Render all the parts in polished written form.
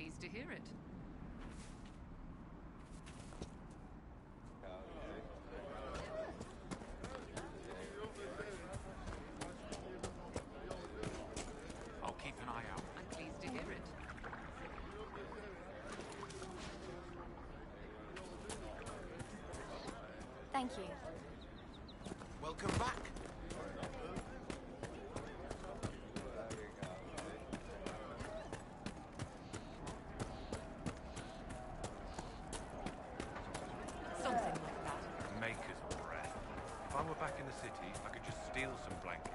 pleased to hear it. I'll keep an eye out. I'm pleased to hear it. Thank you. Welcome back. Something like that. Maker's breath. If I were back in the city, I could just steal some blankets.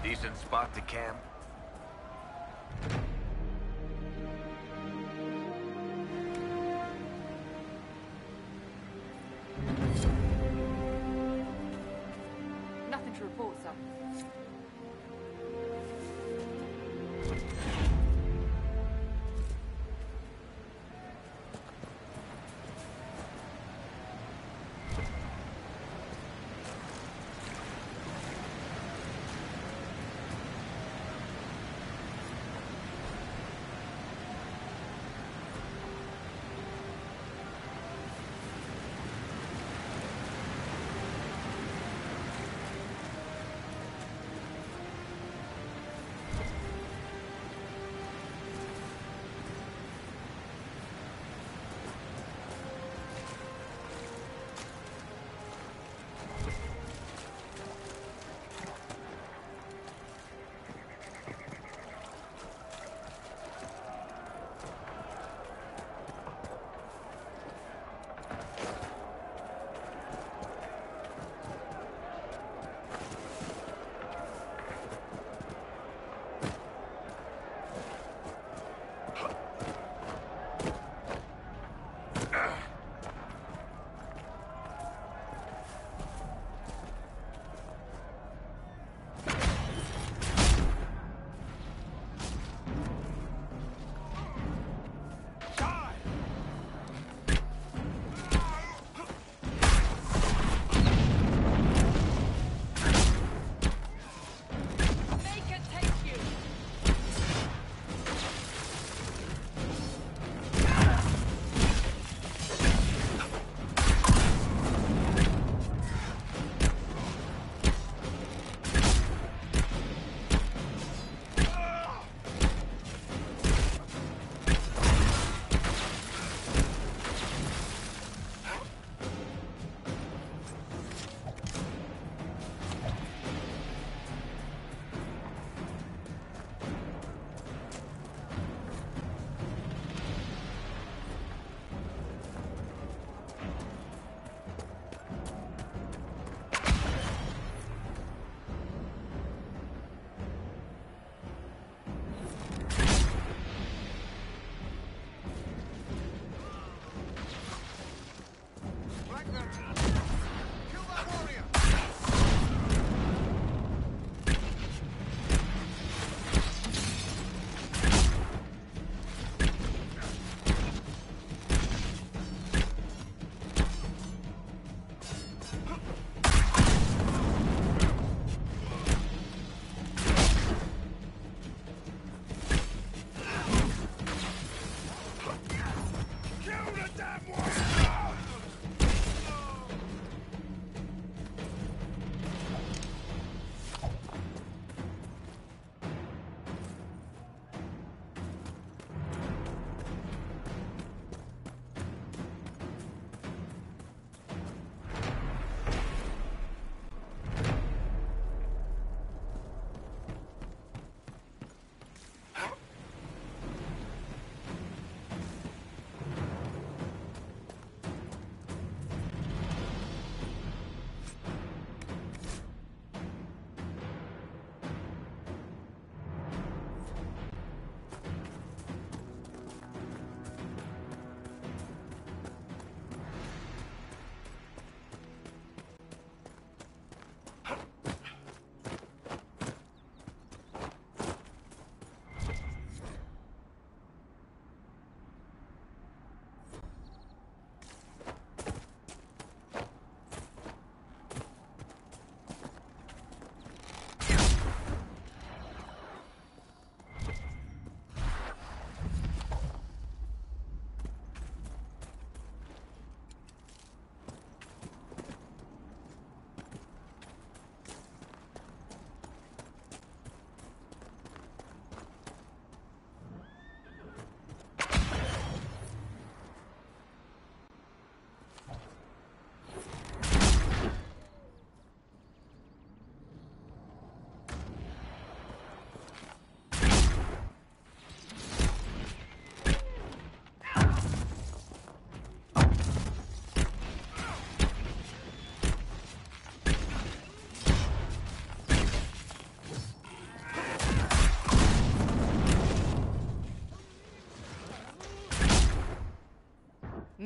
Decent spot to camp. Nothing to report, sir.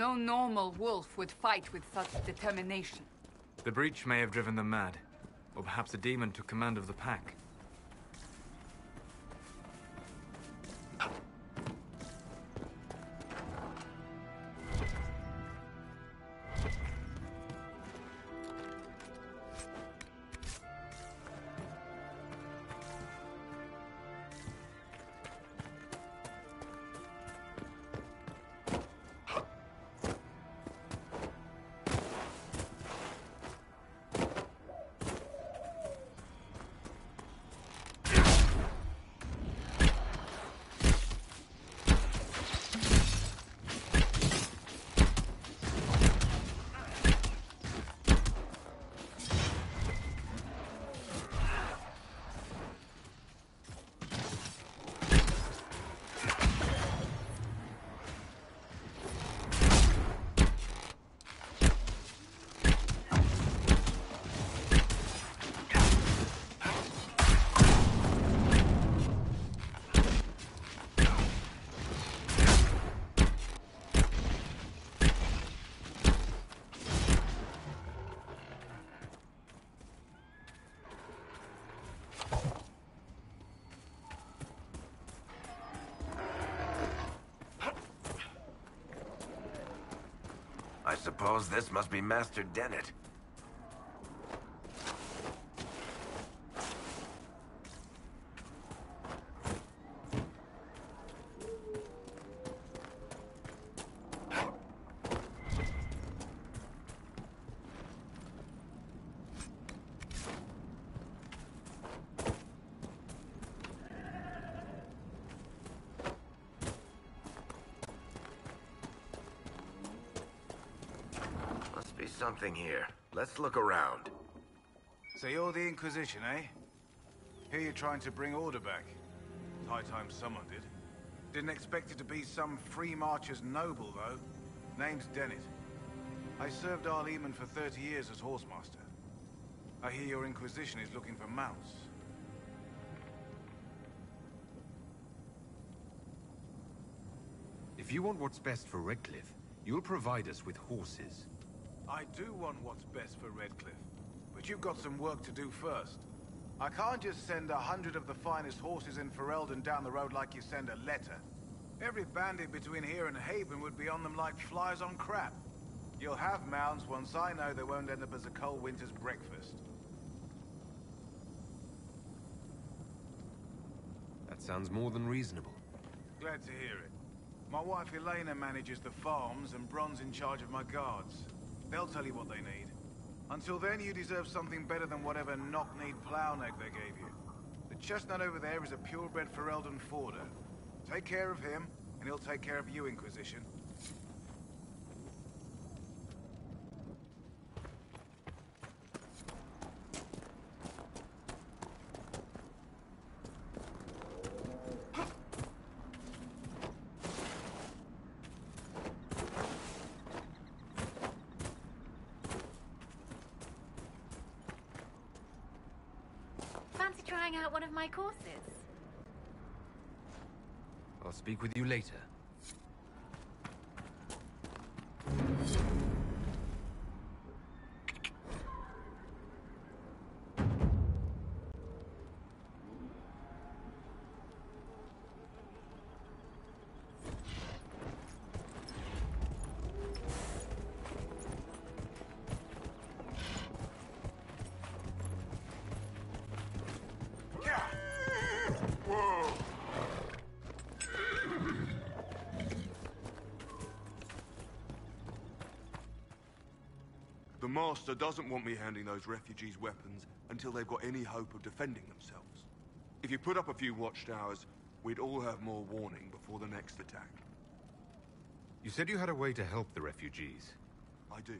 No normal wolf would fight with such determination. The breach may have driven them mad. Or perhaps a demon took command of the pack. I suppose this must be Master Dennett. Must be something here. Let's look around. So you're the Inquisition, eh? Here you're trying to bring order back. High time someone did. Didn't expect it to be some free marcher's noble, though. Name's Dennett. I served Arl Eamon for 30 years as horsemaster. I hear your Inquisition is looking for mounts. If you want what's best for Redcliffe, you'll provide us with horses. I do want what's best for Redcliffe, but you've got some work to do first. I can't just send 100 of the finest horses in Ferelden down the road like you send a letter. Every bandit between here and Haven would be on them like flies on crap. You'll have mounts once I know they won't end up as a cold winter's breakfast. That sounds more than reasonable. Glad to hear it. My wife Elena manages the farms and Bron's in charge of my guards. They'll tell you what they need. Until then, you deserve something better than whatever knock-kneed plow neck they gave you. The chestnut over there is a purebred Ferelden forder. Take care of him, and he'll take care of you, Inquisition. Fancy trying out one of my courses? I'll speak with you later. The Master doesn't want me handing those refugees weapons until they've got any hope of defending themselves. If you put up a few watchtowers, we'd all have more warning before the next attack. You said you had a way to help the refugees. I do.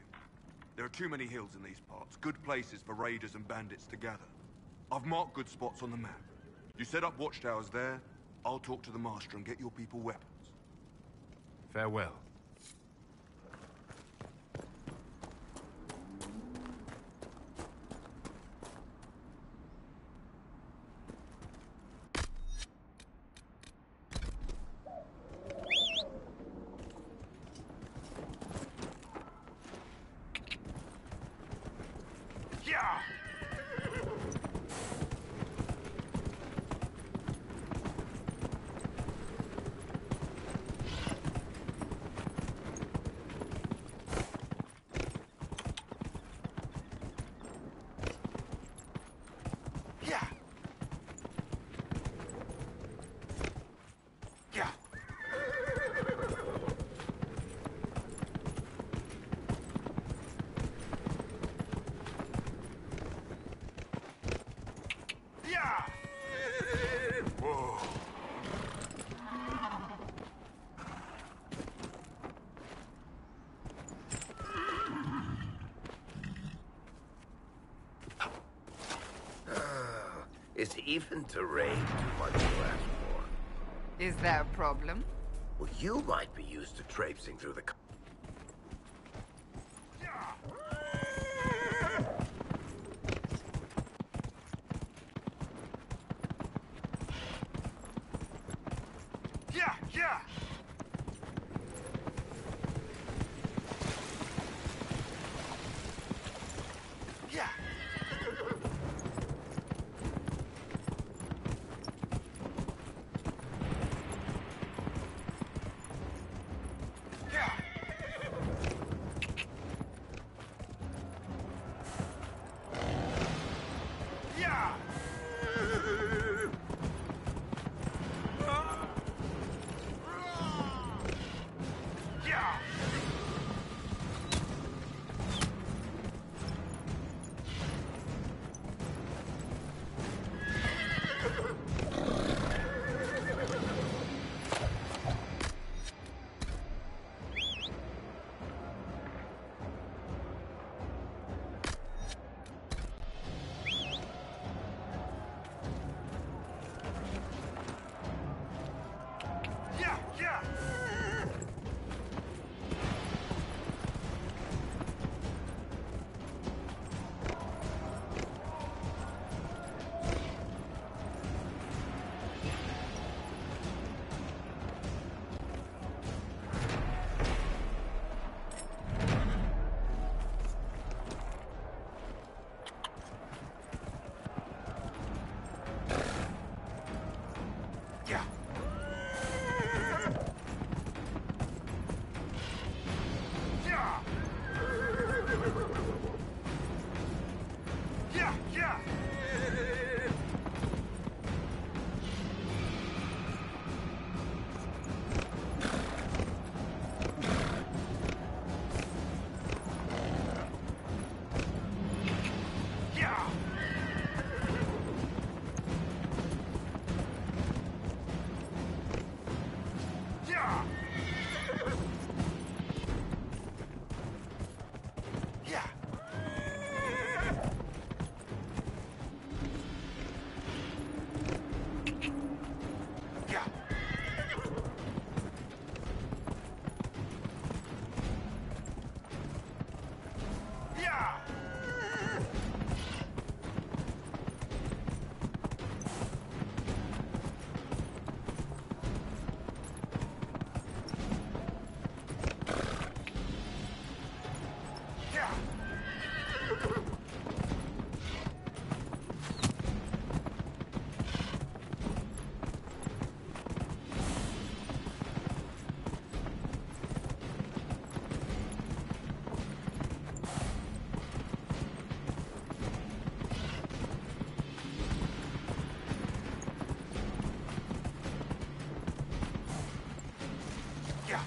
There are too many hills in these parts, good places for raiders and bandits to gather. I've marked good spots on the map. You set up watchtowers there, I'll talk to the Master and get your people weapons. Farewell. Yeah. Yeah. Whoa. Is even terrain too much to ask for? Is there a problem? Well, you might be used to traipsing through the... Yeah, yeah. Yeah. Yeah. Yeah. Yeah. Yeah, yeah. Yeah. Yeah. Yeah, yeah. Yeah. Yeah. Yeah. Yeah. Yeah. Yeah. Yeah.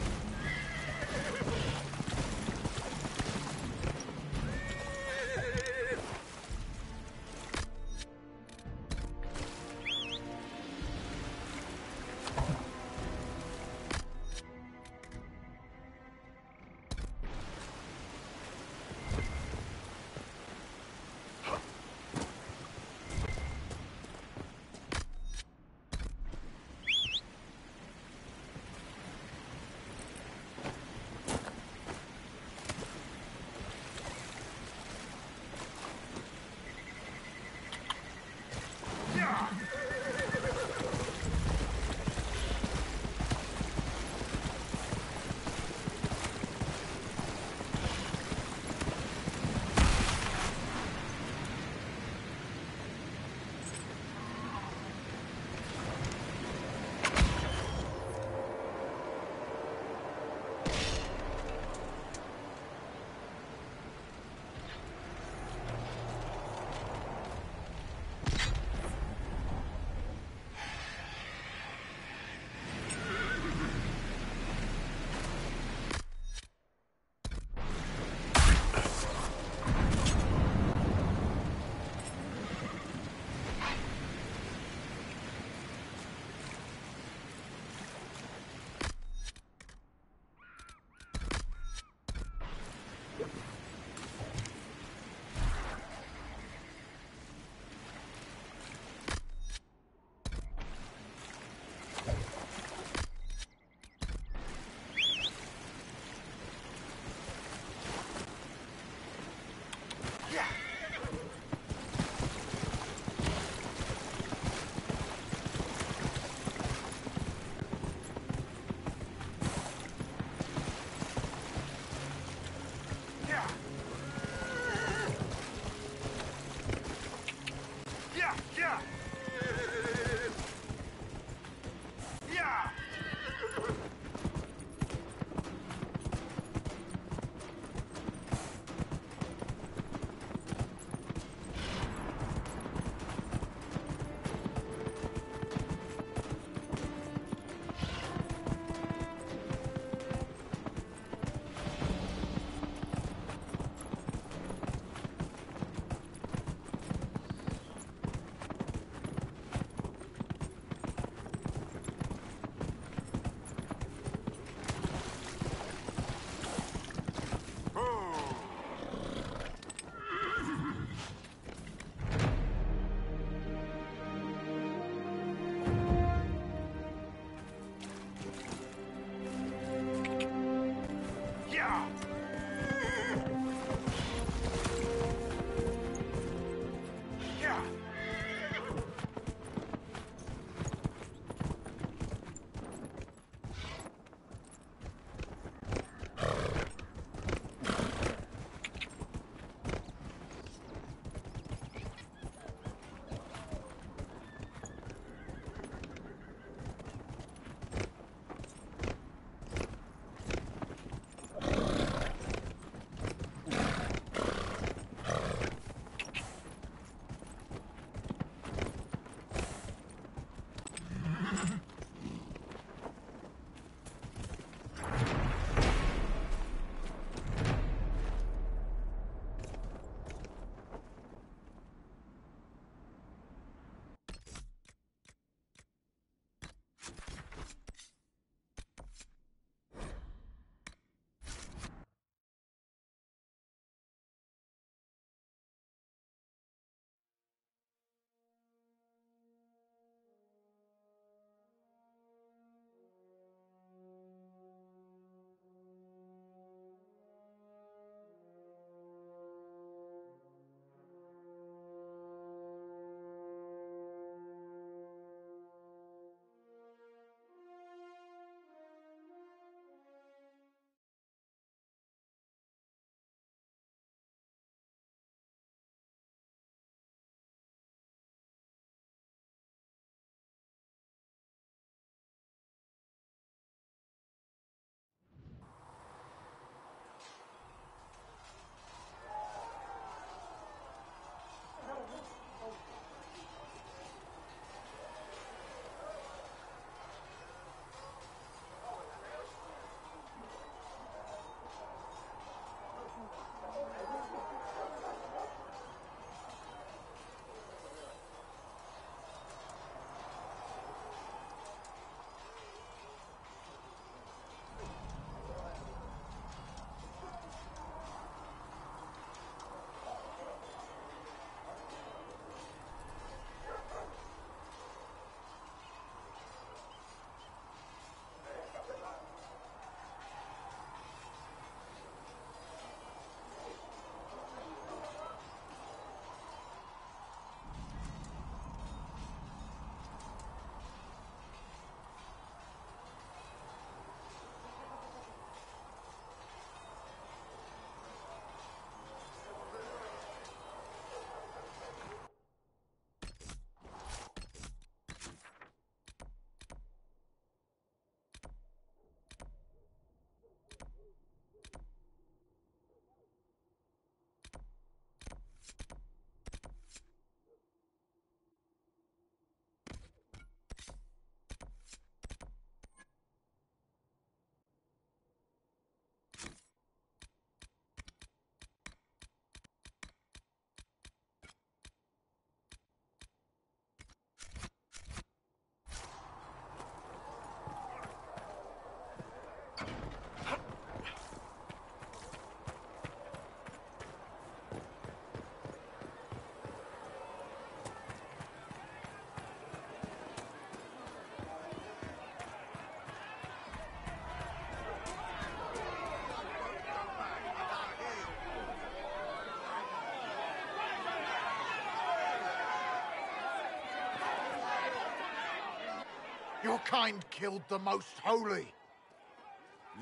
Your kind killed the most holy.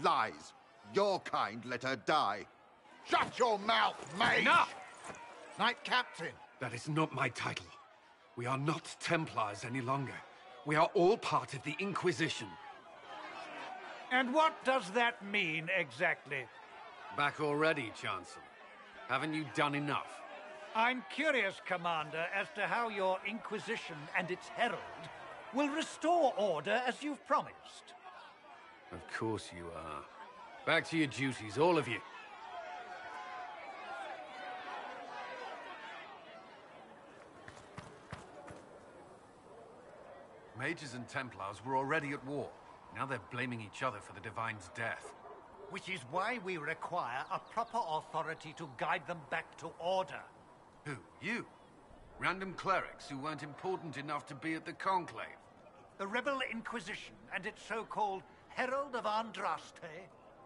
Lies. Your kind let her die. Shut your mouth, mage! Enough! Knight Captain. That is not my title. We are not Templars any longer. We are all part of the Inquisition. And what does that mean, exactly? Back already, Chancellor. Haven't you done enough? I'm curious, Commander, as to how your Inquisition and its herald will restore order as you've promised. Of course you are. Back to your duties, all of you. Mages and Templars were already at war. Now they're blaming each other for the Divine's death. Which is why we require a proper authority to guide them back to order. Who? You? Random clerics who weren't important enough to be at the Conclave? The Rebel Inquisition and its so-called Herald of Andraste?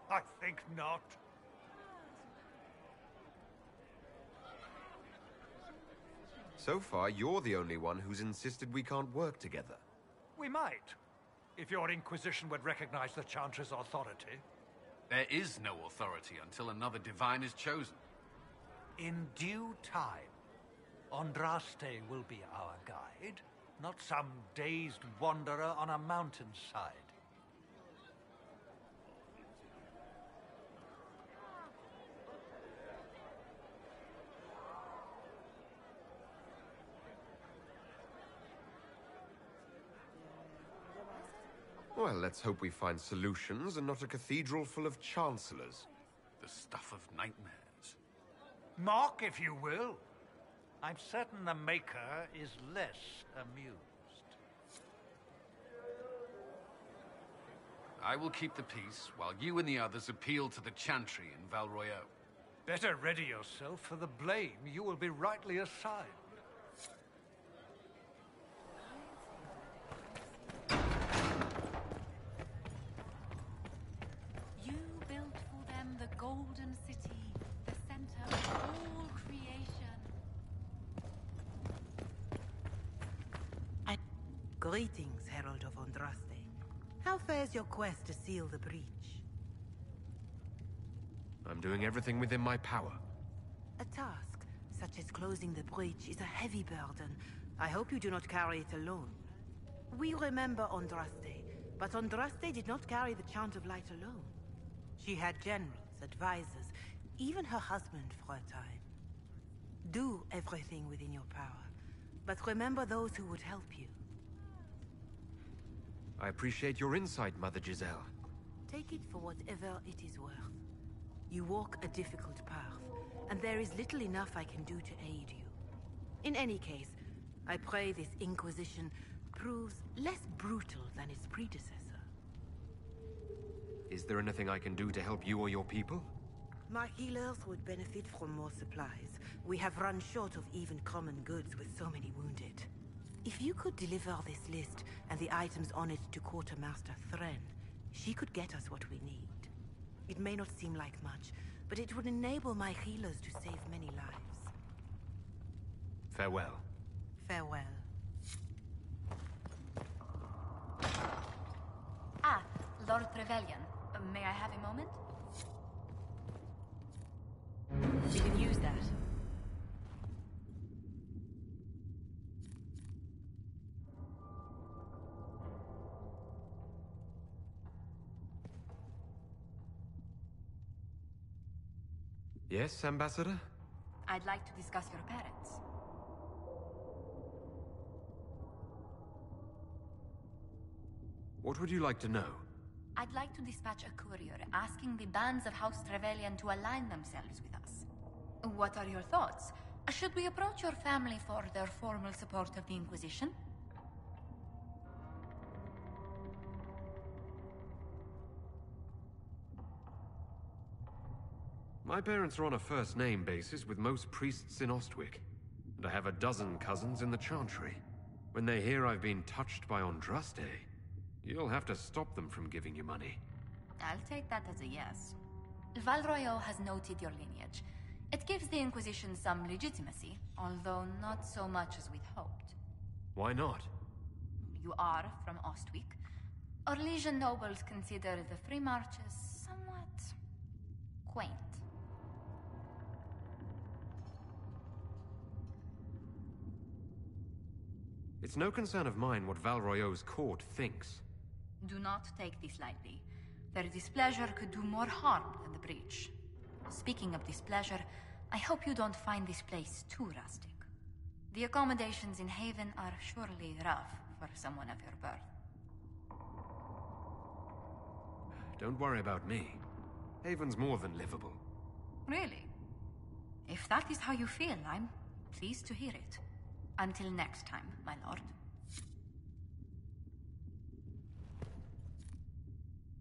I think not. So far, you're the only one who's insisted we can't work together. We might, if your Inquisition would recognize the Chantry's authority. There is no authority until another Divine is chosen. In due time, Andraste will be our guide, not some dazed wanderer on a mountainside. Well, let's hope we find solutions and not a cathedral full of chancellors. The stuff of nightmares. Mock, if you will. I'm certain the Maker is less amused. I will keep the peace, while you and the others appeal to the Chantry in Val Royeaux. Better ready yourself for the blame you will be rightly assigned. You built for them the Golden City, the center of all creation. Greetings, Herald of Andraste. How fares your quest to seal the breach? I'm doing everything within my power. A task, such as closing the breach, is a heavy burden. I hope you do not carry it alone. We remember Andraste, but Andraste did not carry the Chant of Light alone. She had generals, advisors, even her husband for a time. Do everything within your power, but remember those who would help you. I appreciate your insight, Mother Giselle. Take it for whatever it is worth. You walk a difficult path, and there is little enough I can do to aid you. In any case, I pray this Inquisition proves less brutal than its predecessor. Is there anything I can do to help you or your people? My healers would benefit from more supplies. We have run short of even common goods with so many wounded. If you could deliver this list and the items on it to Quartermaster Thren, she could get us what we need. It may not seem like much, but it would enable my healers to save many lives. Farewell. Farewell. Ah, Lord Trevelyan. May I have a moment? You can use that. Yes, Ambassador? I'd like to discuss your parents. What would you like to know? I'd like to dispatch a courier asking the bands of House Trevelyan to align themselves with us. What are your thoughts? Should we approach your family for their formal support of the Inquisition? My parents are on a first-name basis with most priests in Ostwick, and I have a dozen cousins in the Chantry. When they hear I've been touched by Andraste, you'll have to stop them from giving you money. I'll take that as a yes. Val Royeaux has noted your lineage. It gives the Inquisition some legitimacy, although not so much as we'd hoped. Why not? You are from Ostwick. Orlesian nobles consider the free marches somewhat quaint. It's no concern of mine what Val Royeaux's court thinks. Do not take this lightly. Their displeasure could do more harm than the breach. Speaking of displeasure, I hope you don't find this place too rustic. The accommodations in Haven are surely rough for someone of your birth. Don't worry about me. Haven's more than livable. Really? If that is how you feel, I'm pleased to hear it. Until next time, my lord.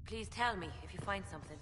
Please tell me if you find something.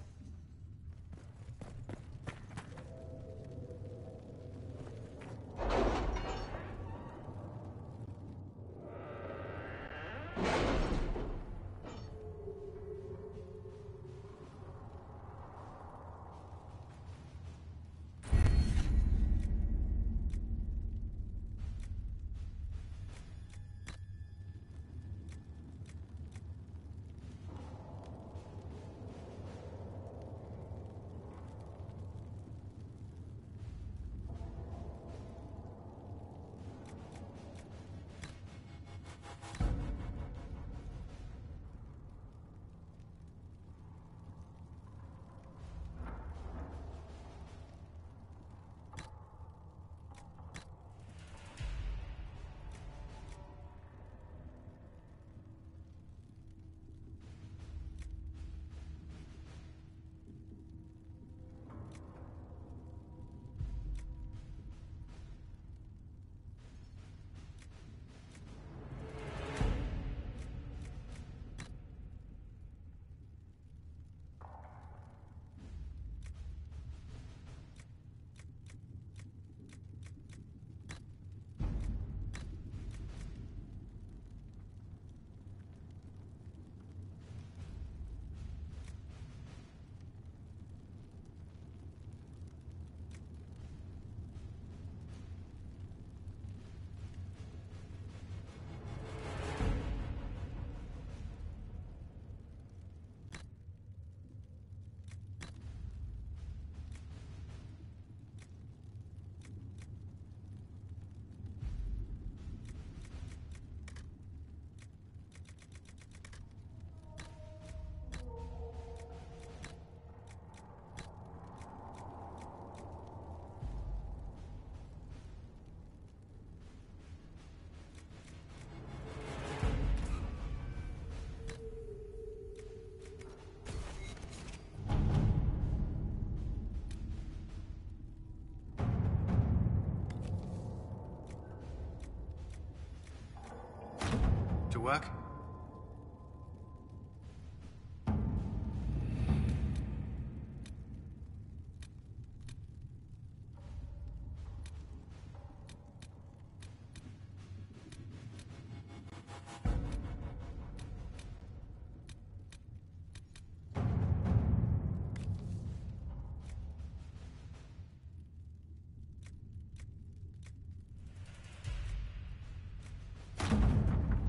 To work?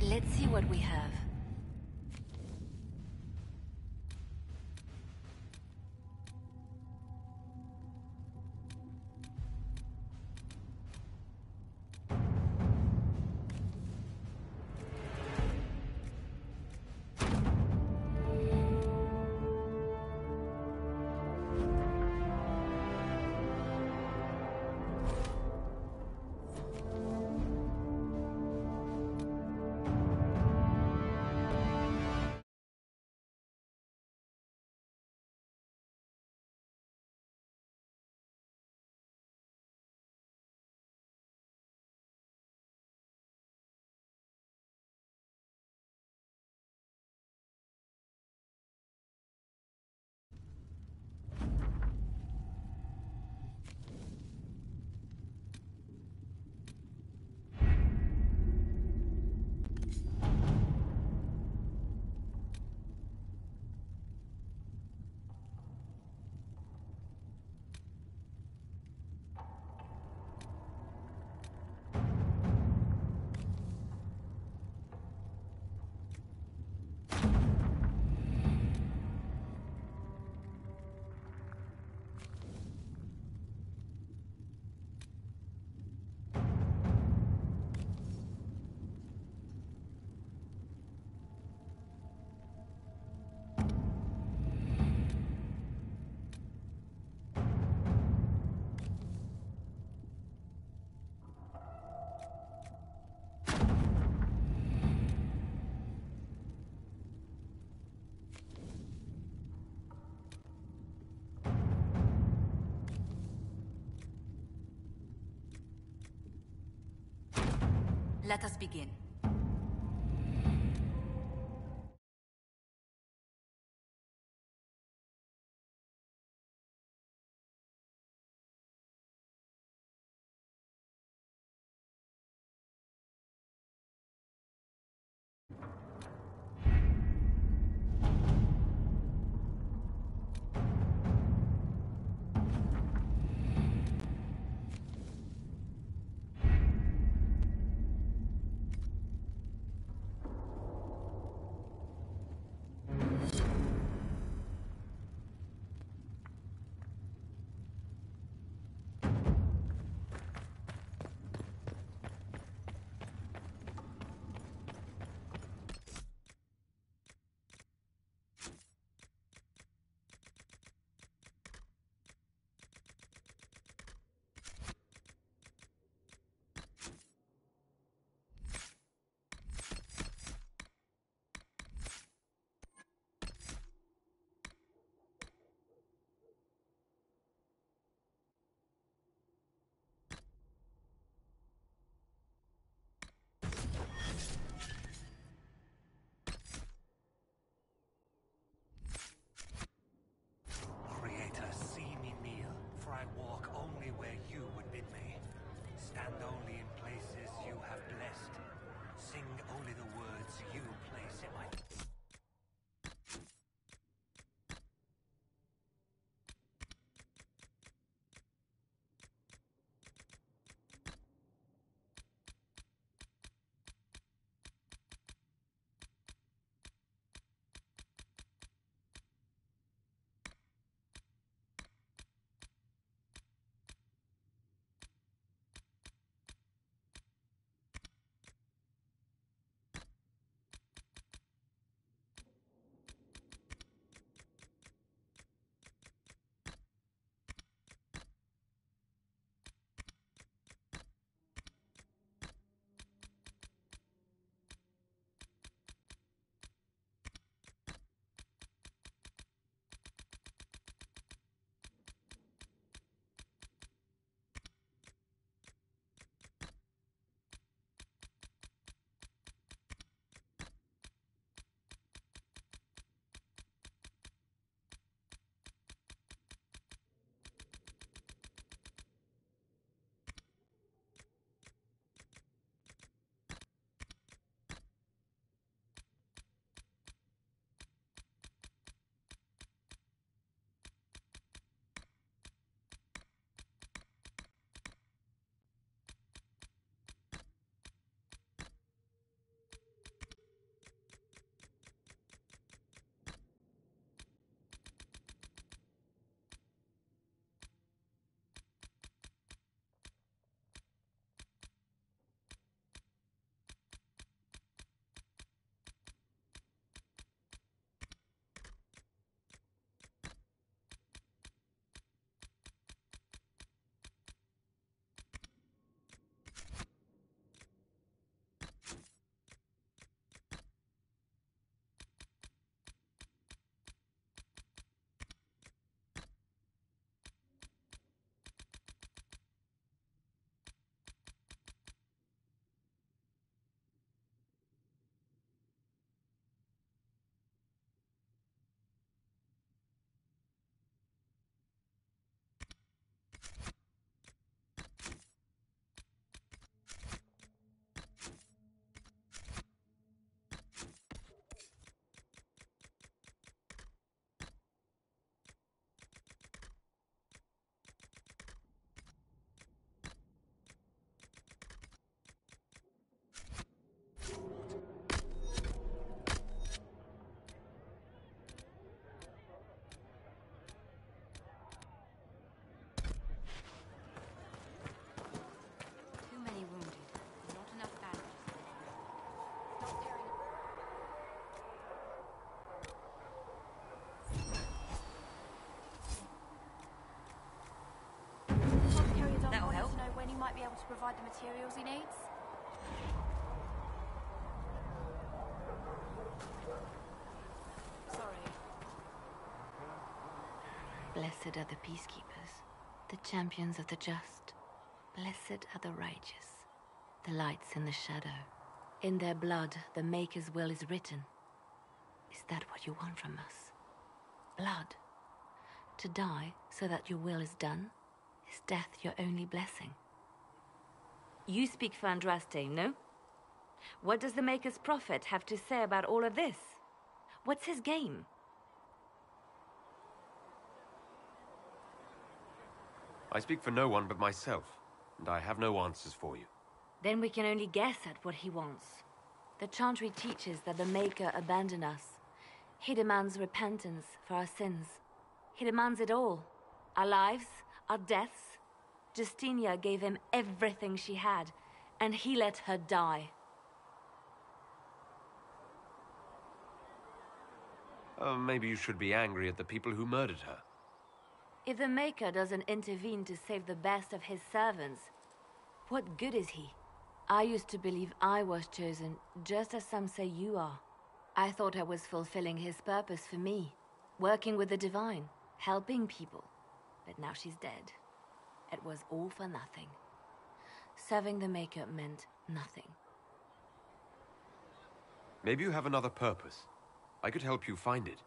Let's see what we have. Let us begin. Creator, see me kneel, for I walk only where you would bid me. Stand only in places you have blessed. Sing only the words you place in my... might be able to provide the materials he needs? Sorry. Blessed are the peacekeepers, the champions of the just. Blessed are the righteous, The light's in the shadow. In their blood, the Maker's will is written. Is that what you want from us? Blood? To die so that your will is done? Is death your only blessing? You speak for Andraste, no? What does the Maker's prophet have to say about all of this? What's his game? I speak for no one but myself, and I have no answers for you. Then we can only guess at what he wants. The Chantry teaches that the Maker abandoned us. He demands repentance for our sins. He demands it all. Our lives, our deaths. Justinia gave him everything she had, and he let her die. Maybe you should be angry at the people who murdered her. If the Maker doesn't intervene to save the best of his servants, what good is he? I used to believe I was chosen, just as some say you are. I thought I was fulfilling his purpose for me, working with the Divine, helping people. But now she's dead. It was all for nothing. Serving the Maker meant nothing. Maybe you have another purpose. I could help you find it.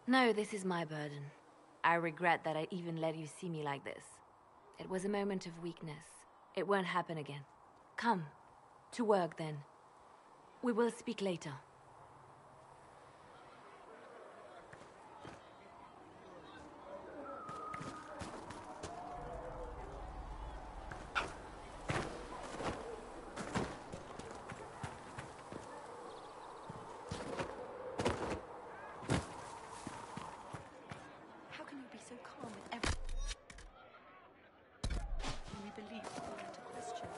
No, this is my burden. I regret that I even let you see me like this. It was a moment of weakness. It won't happen again. Come. To work, then. We will speak later. How can you be so calm with everything? When we believe all that a question.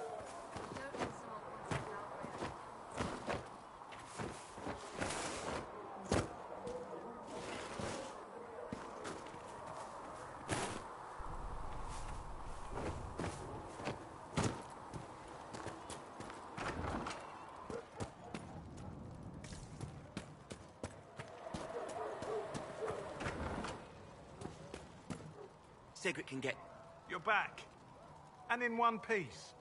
Sigrid can get... You're back. And in one piece.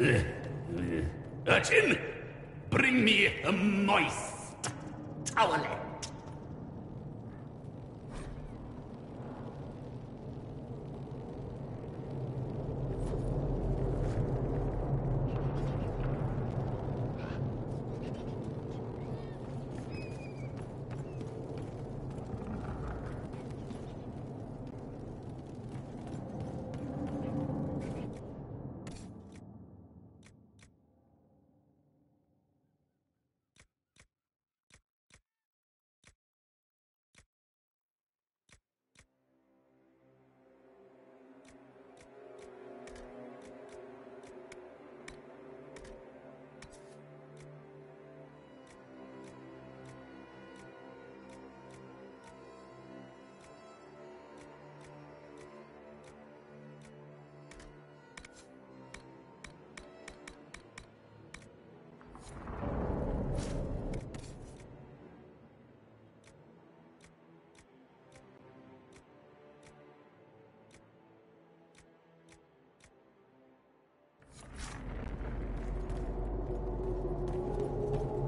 Urchin, bring me a moist towelette.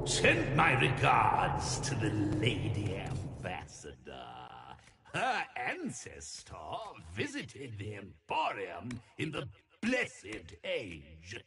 Send my regards to the Lady Ambassador. Her ancestor visited the Emporium in the Blessed Age.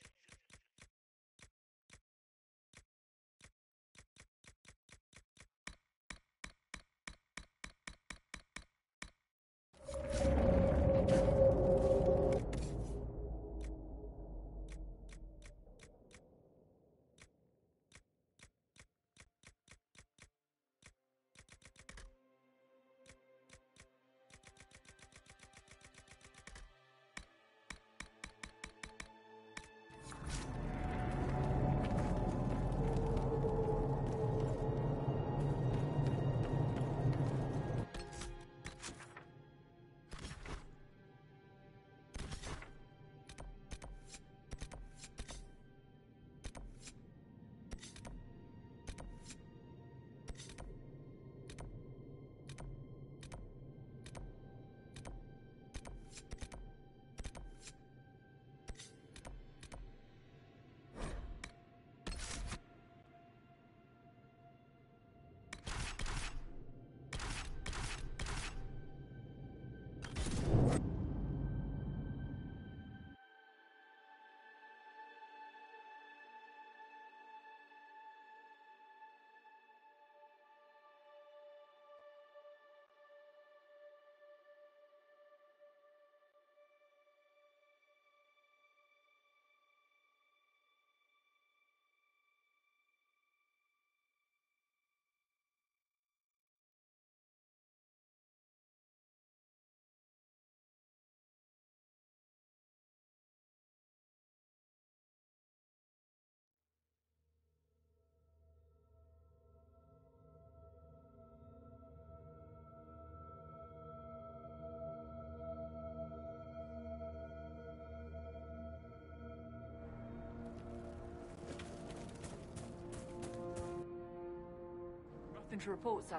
Nothing to report, sir.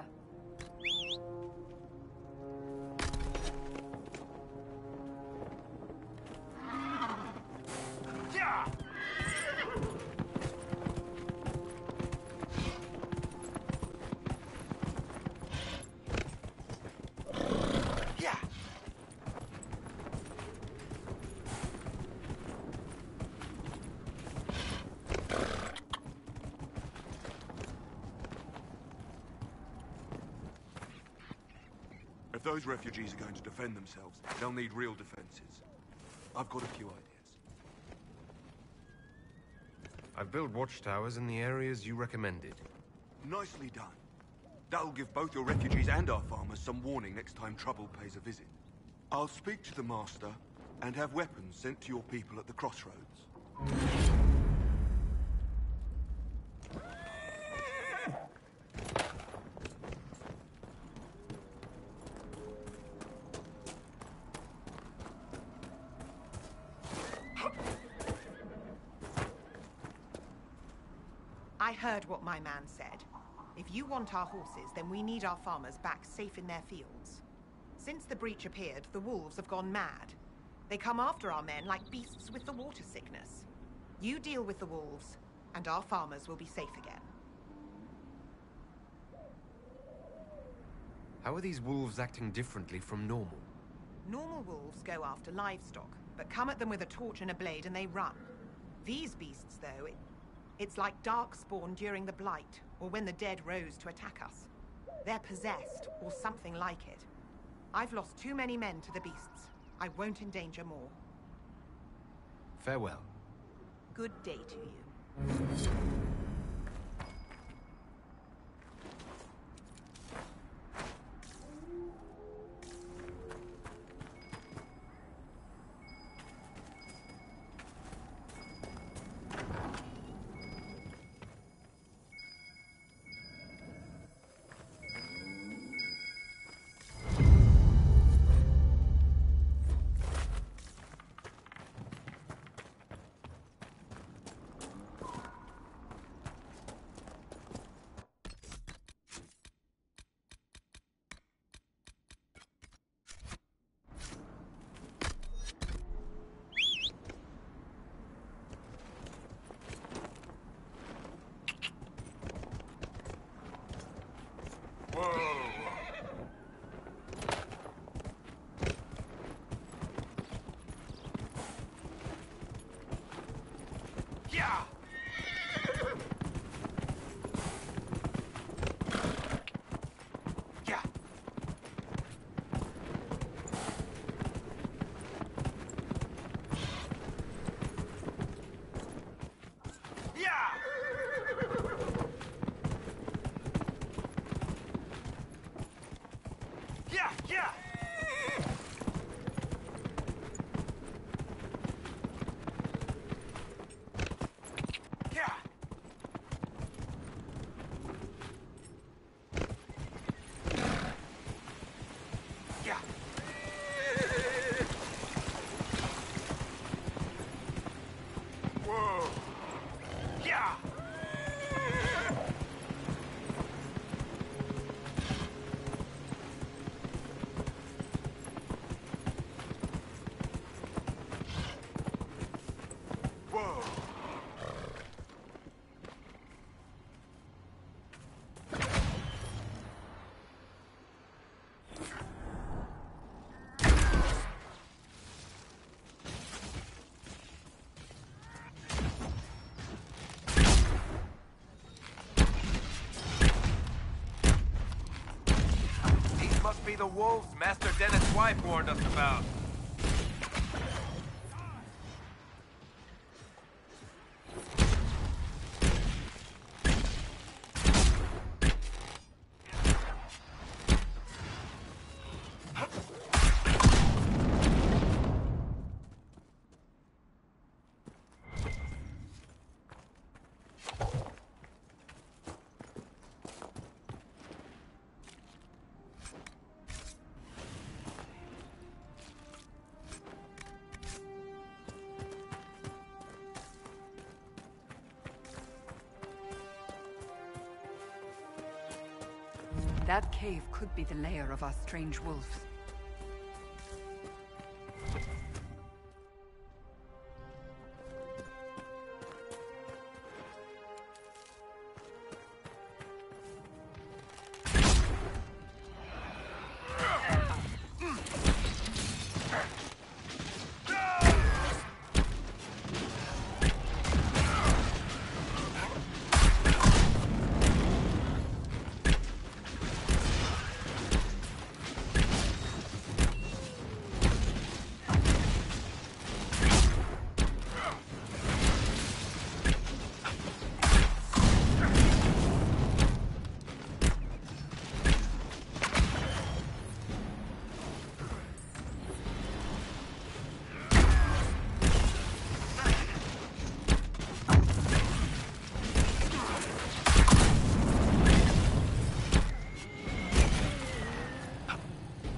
If those refugees are going to defend themselves, they'll need real defenses. I've got a few ideas. I've built watchtowers in the areas you recommended. Nicely done. That'll give both your refugees and our farmers some warning next time trouble pays a visit. I'll speak to the Master and have weapons sent to your people at the crossroads. I heard what my man said. If you want our horses, then we need our farmers back safe in their fields. Since the breach appeared, the wolves have gone mad. They come after our men like beasts with the water sickness. You deal with the wolves, and our farmers will be safe again. How are these wolves acting differently from normal? Normal wolves go after livestock, but come at them with a torch and a blade and they run. These beasts, though, it's like Darkspawn during the Blight, or when the dead rose to attack us. They're possessed, or something like it. I've lost too many men to the beasts. I won't endanger more. Farewell. Good day to you. Be the wolves Master Dennett's wife warned us about. That cave could be the lair of our strange wolves.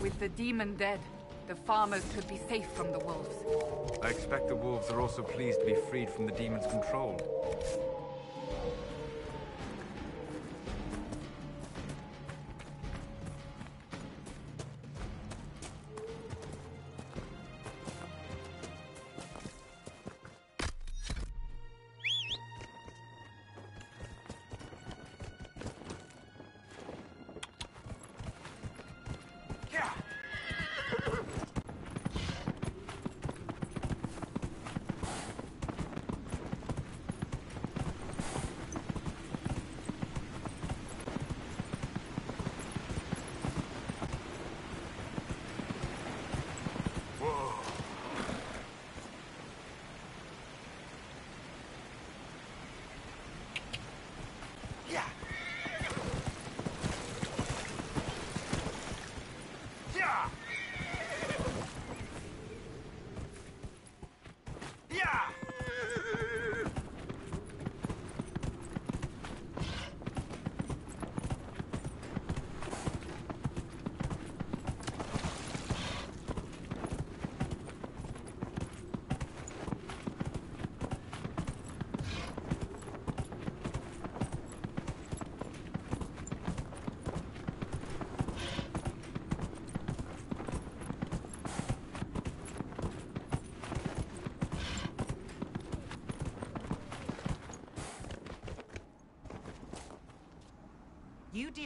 With the demon dead, the farmers could be safe from the wolves. I expect the wolves are also pleased to be freed from the demon's control.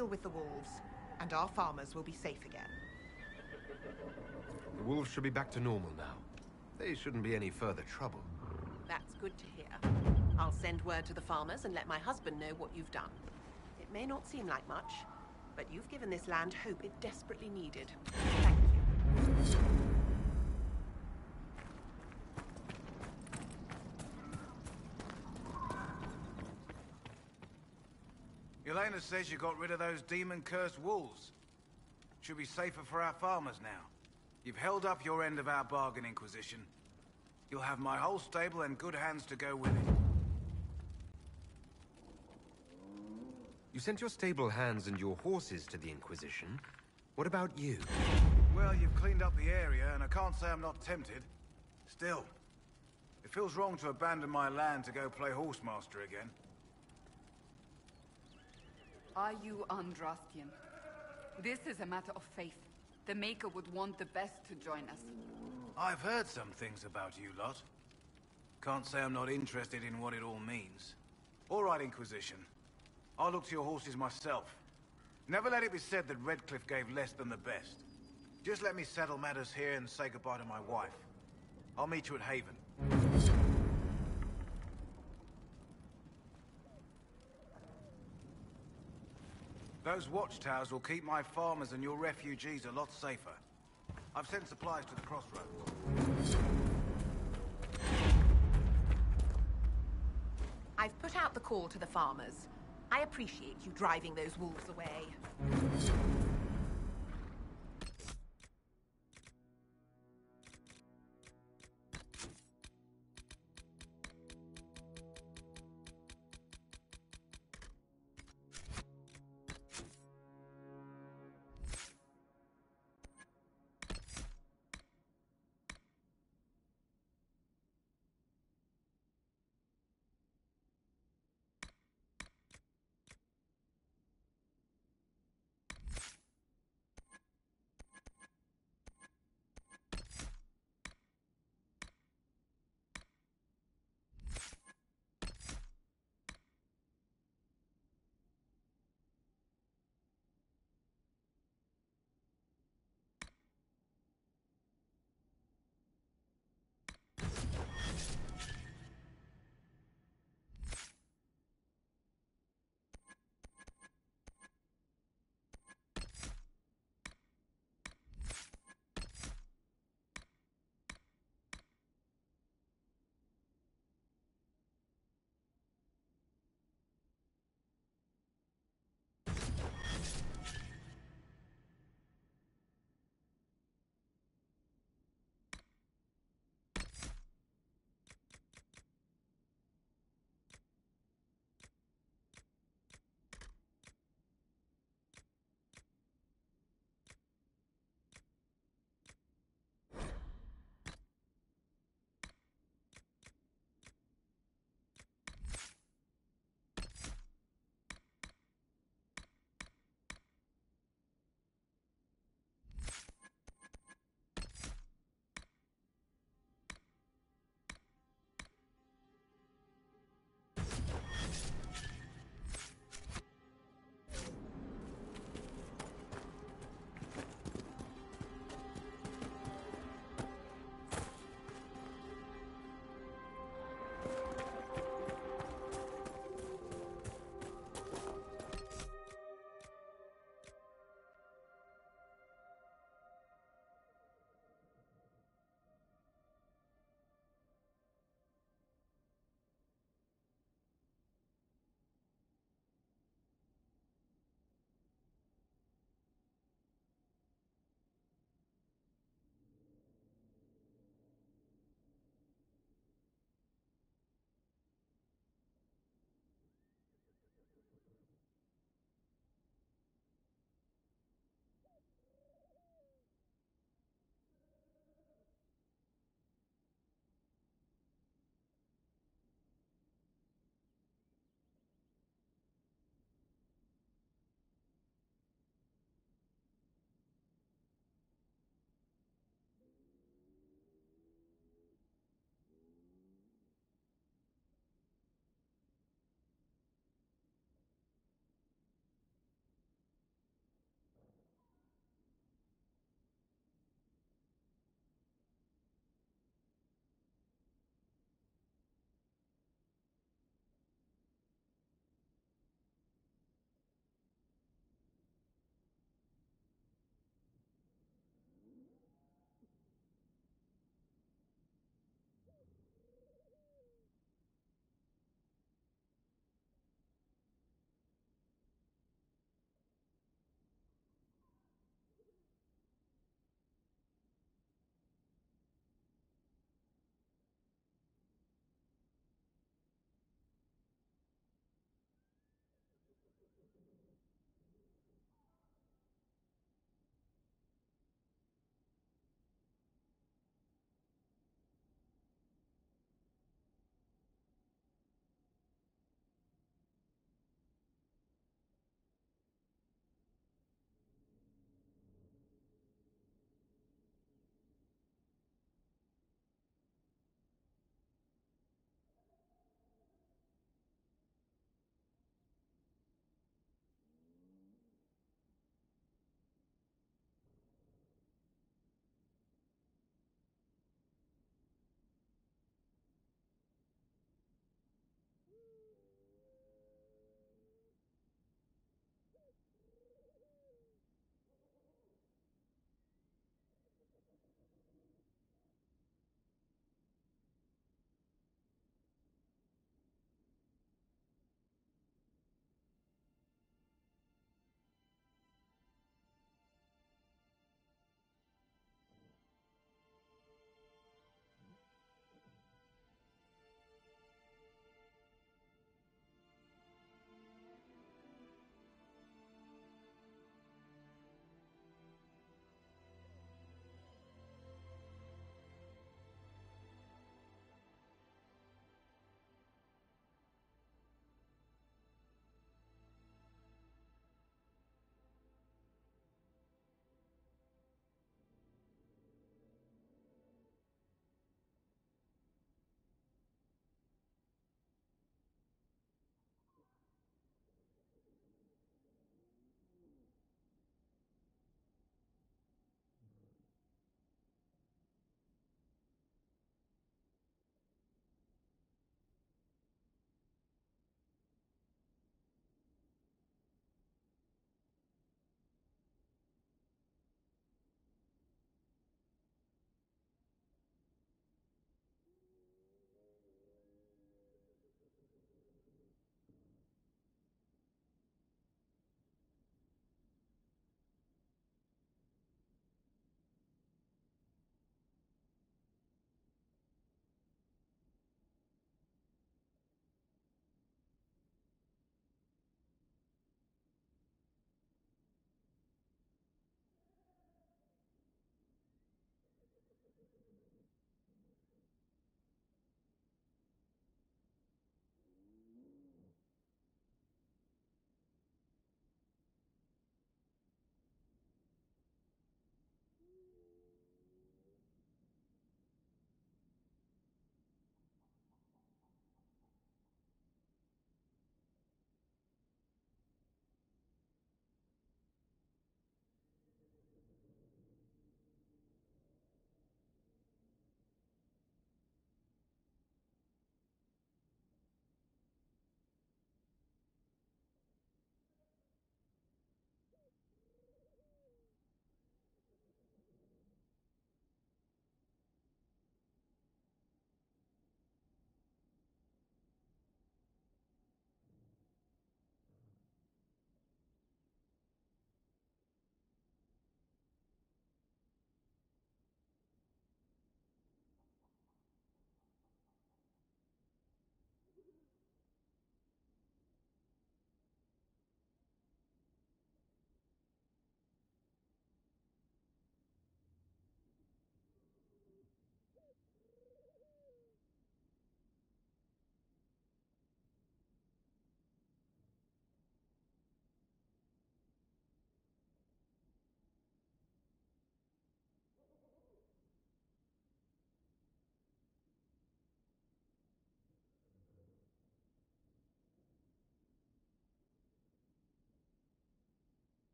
deal with the wolves, and our farmers will be safe again. The wolves should be back to normal now. They shouldn't be any further trouble. That's good to hear. I'll send word to the farmers and let my husband know what you've done. It may not seem like much, but you've given this land hope it desperately needed. Thank you. Elena says you got rid of those demon-cursed wolves. Should be safer for our farmers now. You've held up your end of our bargain, Inquisition. You'll have my whole stable and good hands to go with it. You sent your stable hands and your horses to the Inquisition. What about you? Well, you've cleaned up the area, and I can't say I'm not tempted. Still, it feels wrong to abandon my land to go play horsemaster again. Are you Andrastian? This is a matter of faith. The Maker would want the best to join us. I've heard some things about you lot. Can't say I'm not interested in what it all means. All right, Inquisition. I'll look to your horses myself. Never let it be said that Redcliffe gave less than the best. Just let me settle matters here and say goodbye to my wife. I'll meet you at Haven. Those watchtowers will keep my farmers and your refugees a lot safer. I've sent supplies to the crossroads. I've put out the call to the farmers. I appreciate you driving those wolves away.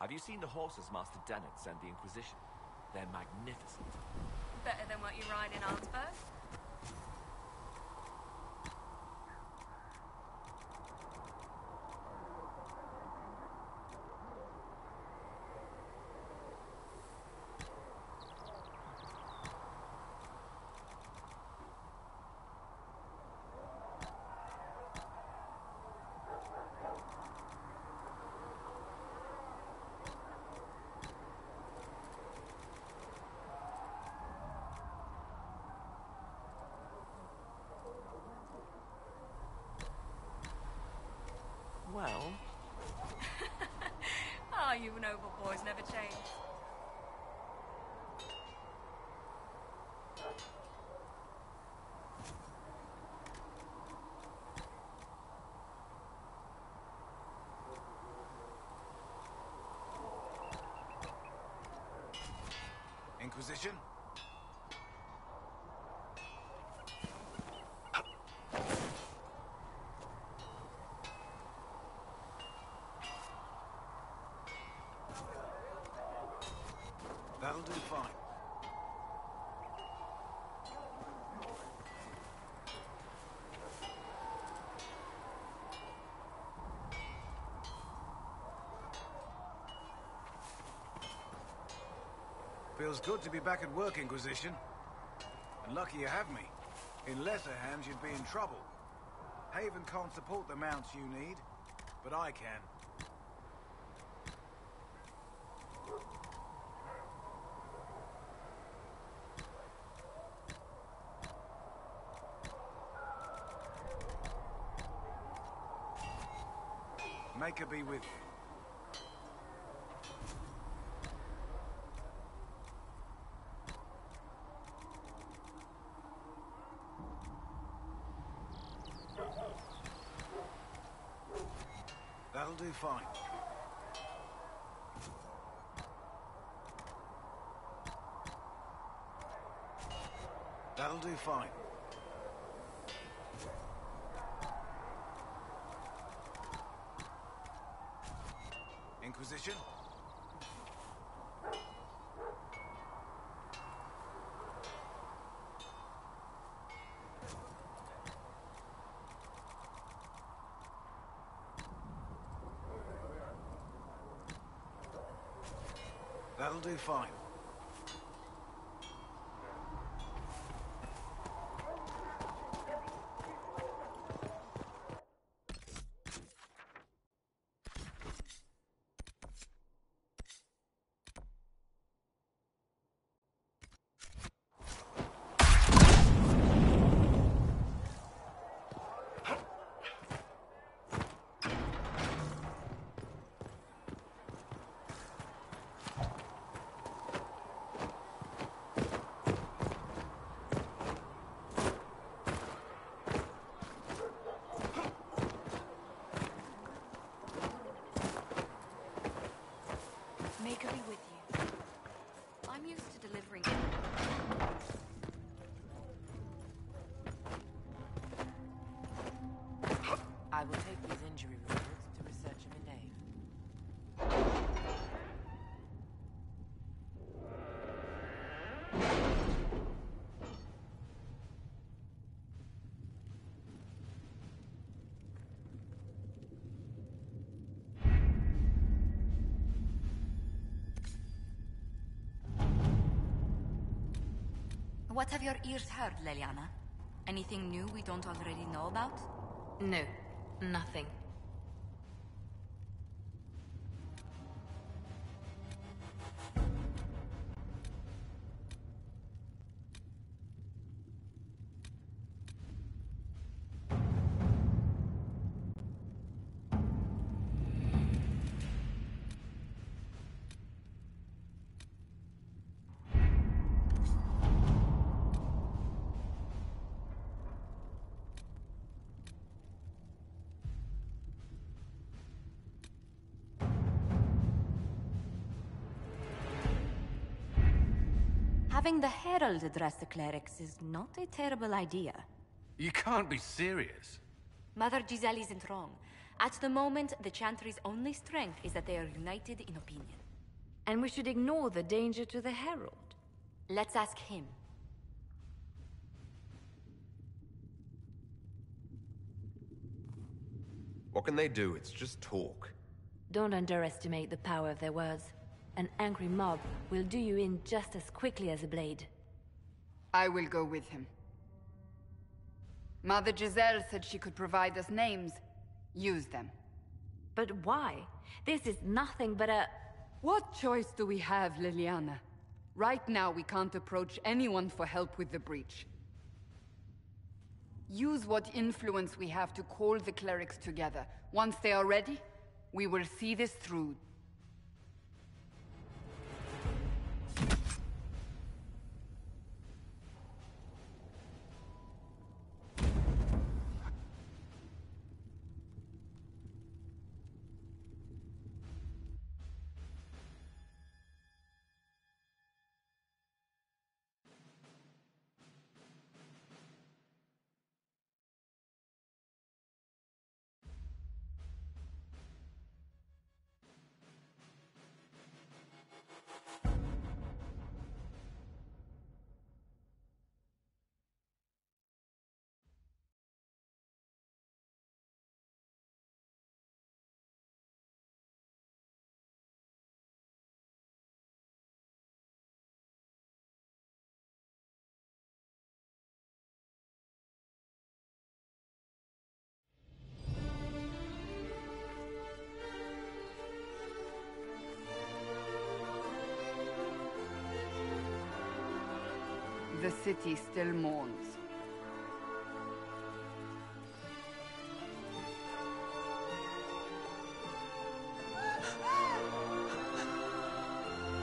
Have you seen the horses Master Dennett sent the Inquisition? They're magnificent. Better than what you ride in Augsburg? Well... Ah, you noble boys never change. Inquisition? That'll do fine. Feels good to be back at work, Inquisition. And lucky you have me. In lesser hands, you'd be in trouble. Haven can't support the mounts you need, but I can. Maker be with you. That'll do fine. That'll do fine. Inquisition? That'll do fine. Maker be with you. I'm used to delivering. I will take these injury reports to research of a name. What have your ears heard, Leliana? Anything new we don't already know about? No, nothing. Having the Herald address the clerics is not a terrible idea. You can't be serious. Mother Giselle isn't wrong. At the moment, the Chantry's only strength is that they are united in opinion. And we should ignore the danger to the Herald. Let's ask him. What can they do? It's just talk. Don't underestimate the power of their words. An angry mob will do you in just as quickly as a blade. I will go with him. Mother Giselle said she could provide us names. Use them. But why? This is nothing but a... What choice do we have, Liliana? Right now, we can't approach anyone for help with the breach. Use what influence we have to call the clerics together. Once they are ready, we will see this through. The city still mourns.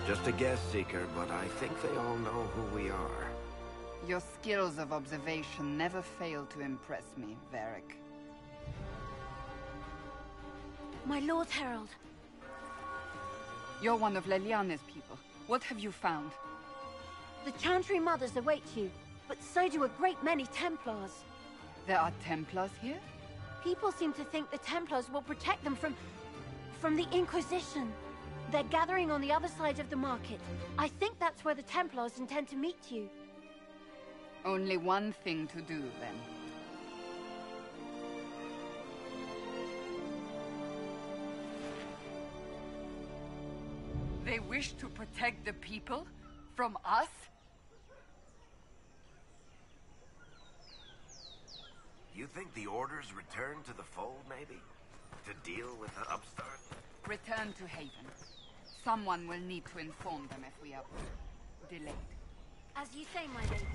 Just a guess, Seeker, but I think they all know who we are. Your skills of observation never fail to impress me, Varric. My Lord Herald. You're one of Leliana's people. What have you found? The Chantry Mothers await you, but so do a great many Templars. There are Templars here? People seem to think the Templars will protect them from the Inquisition. They're gathering on the other side of the market. I think that's where the Templars intend to meet you. Only one thing to do, then. They wish to protect the people? From us? You think the Order's return to the fold, maybe? To deal with the upstart? Return to Haven. Someone will need to inform them if we are delayed. As you say, my lady.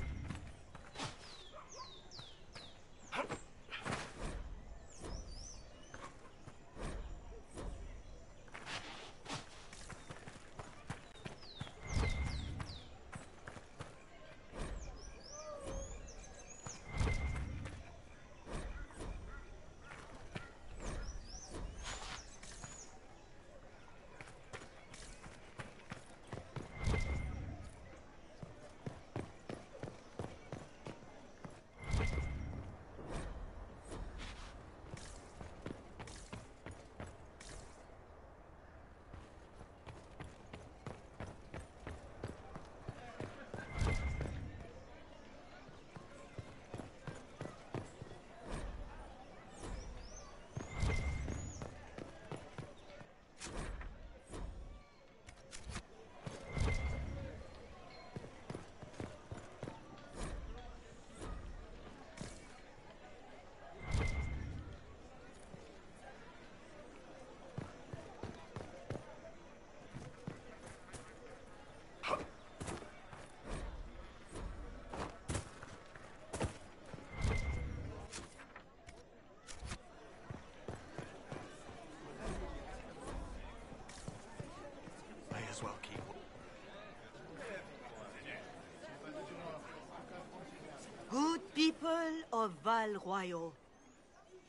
Good people of Val Royal,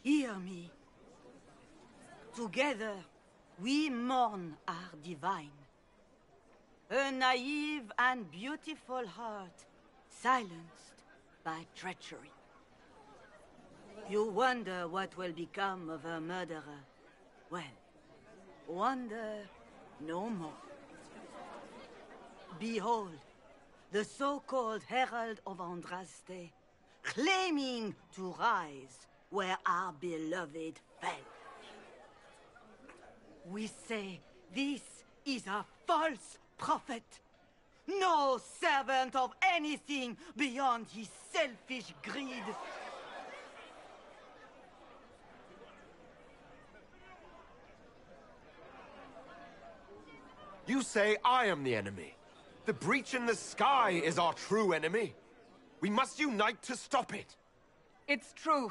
hear me. Together, we mourn our divine. A naive and beautiful heart, silenced by treachery. You wonder what will become of a murderer. Well, wonder no more. Behold, the so-called Herald of Andraste, claiming to rise where our beloved fell. We say this is a false prophet. No servant of anything beyond his selfish greed. You say I am the enemy. The breach in the sky is our true enemy. We must unite to stop it. It's true.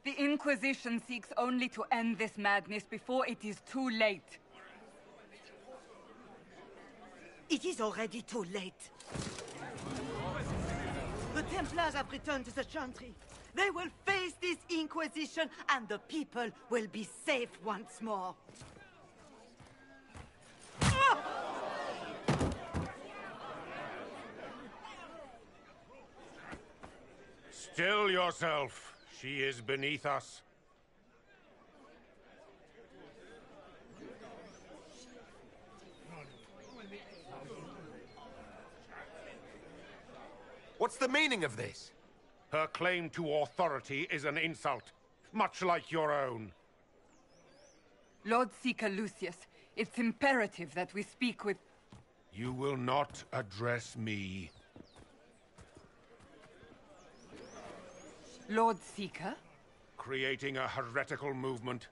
The Inquisition seeks only to end this madness before it is too late. It is already too late. The Templars have returned to the Chantry. They will face this Inquisition, and the people will be safe once more. Still yourself. She is beneath us. What's the meaning of this? Her claim to authority is an insult, much like your own. Lord Seeker Lucius, it's imperative that we speak with... You will not address me. Lord Seeker? Creating a heretical movement.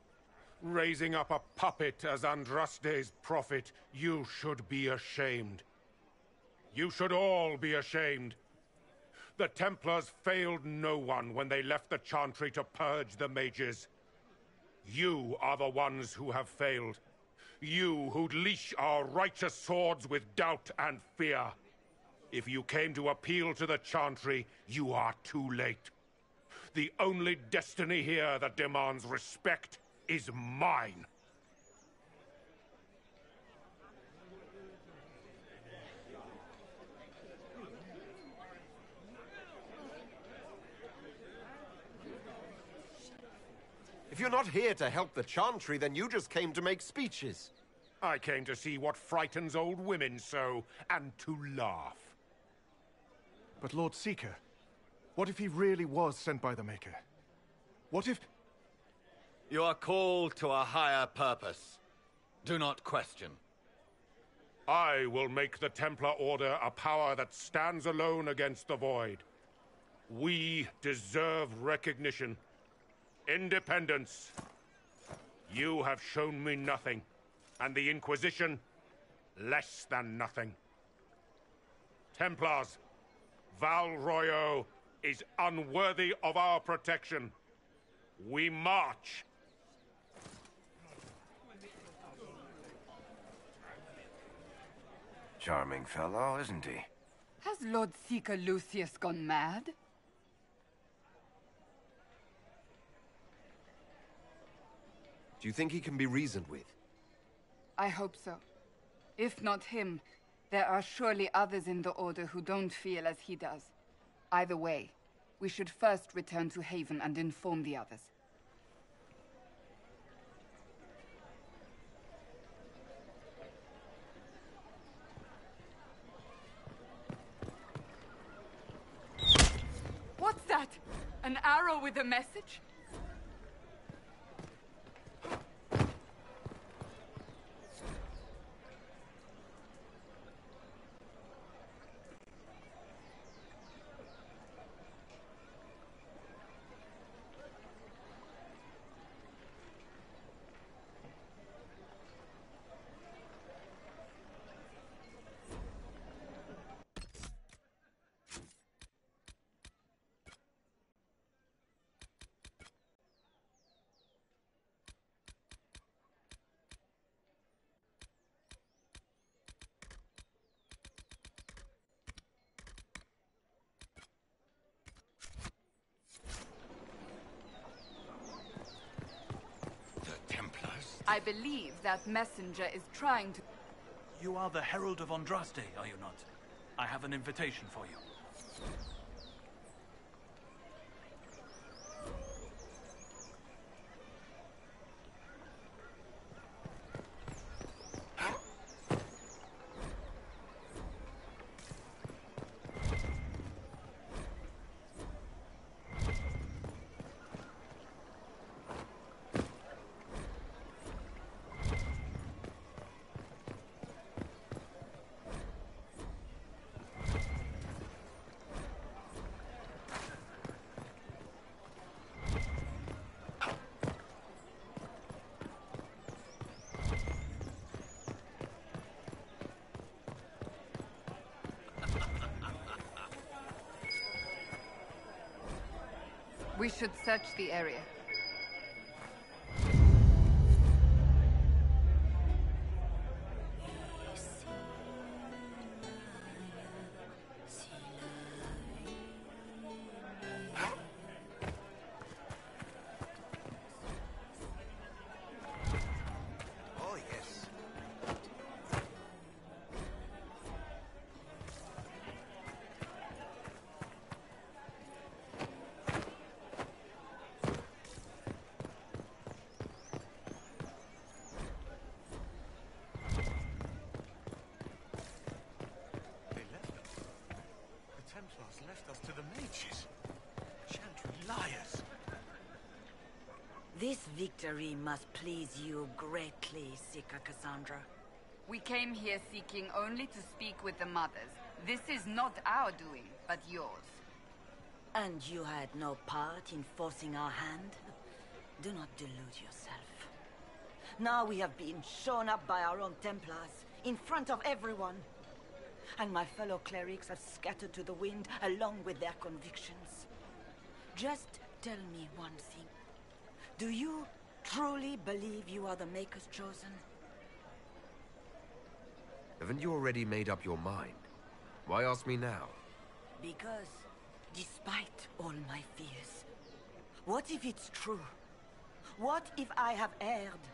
Raising up a puppet as Andraste's prophet. You should be ashamed. You should all be ashamed. The Templars failed no one when they left the Chantry to purge the mages. You are the ones who have failed. You who'd leash our righteous swords with doubt and fear. If you came to appeal to the Chantry, you are too late. The only destiny here that demands respect is mine. If you're not here to help the Chantry, then you just came to make speeches. I came to see what frightens old women so, and to laugh. But Lord Seeker, what if he really was sent by the Maker? What if... You are called to a higher purpose. Do not question. I will make the Templar Order a power that stands alone against the Void. We deserve recognition. Independence. You have shown me nothing, and the Inquisition, less than nothing. Templars, Val Royo is unworthy of our protection. We march. Charming fellow, isn't he? Has Lord Seeker Lucius gone mad? Do you think he can be reasoned with? I hope so. If not him, there are surely others in the Order who don't feel as he does. Either way, we should first return to Haven and inform the others. What's that? An arrow with a message? I believe that messenger is trying to... You are the Herald of Andraste, are you not? I have an invitation for you. We should search the area. Oh, yes. Left us to the mages. Chantry liars. This victory must please you greatly, Sika Cassandra. We came here seeking only to speak with the mothers. This is not our doing, but yours. And you had no part in forcing our hand? Do not delude yourself. Now we have been shown up by our own Templars, in front of everyone. And my fellow clerics have scattered to the wind along with their convictions. Just tell me one thing. Do you truly believe you are the Maker's chosen? Haven't you already made up your mind? Why ask me now? Because, despite all my fears, what if it's true? What if I have erred?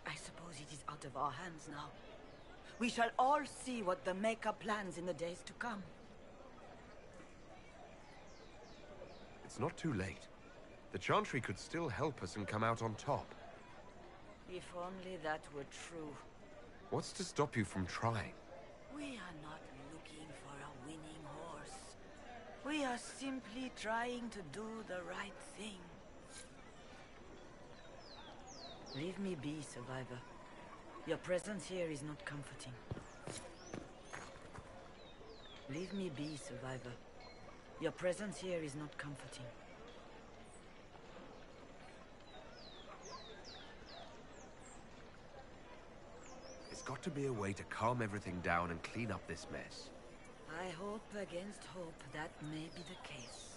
I suppose it is out of our hands now. We shall all see what the Maker plans in the days to come. It's not too late. The Chantry could still help us and come out on top. If only that were true. What's to stop you from trying? We are not looking for a winning horse. We are simply trying to do the right thing. Leave me be, survivor. Your presence here is not comforting. Leave me be, survivor. Your presence here is not comforting. There's got to be a way to calm everything down and clean up this mess. I hope against hope that may be the case.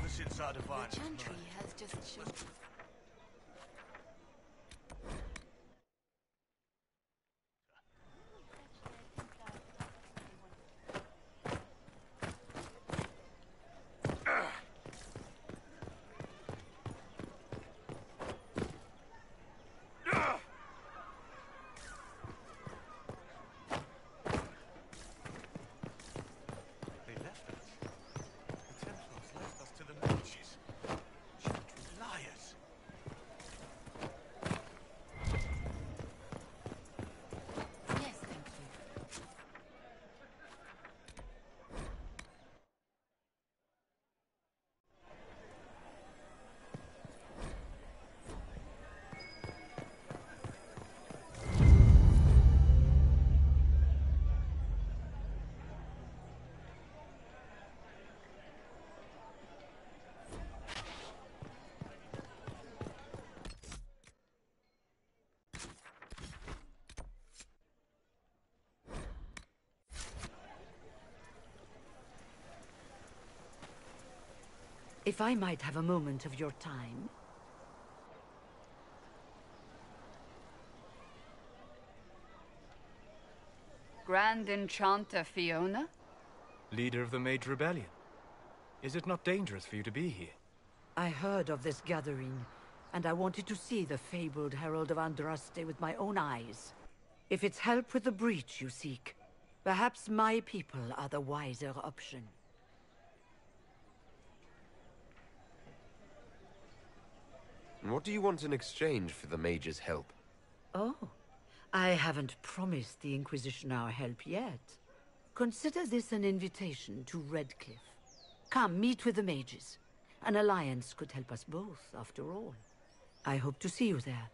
Since our divine The Chantry has just shown. If I might have a moment of your time. Grand Enchanter Fiona? Leader of the Mage Rebellion. Is it not dangerous for you to be here? I heard of this gathering, and I wanted to see the fabled Herald of Andraste with my own eyes. If it's help with the breach you seek, perhaps my people are the wiser option. What do you want in exchange for the Mage's help? Oh, I haven't promised the Inquisition our help yet. Consider this an invitation to Redcliffe. Come, meet with the mages. An alliance could help us both, after all. I hope to see you there.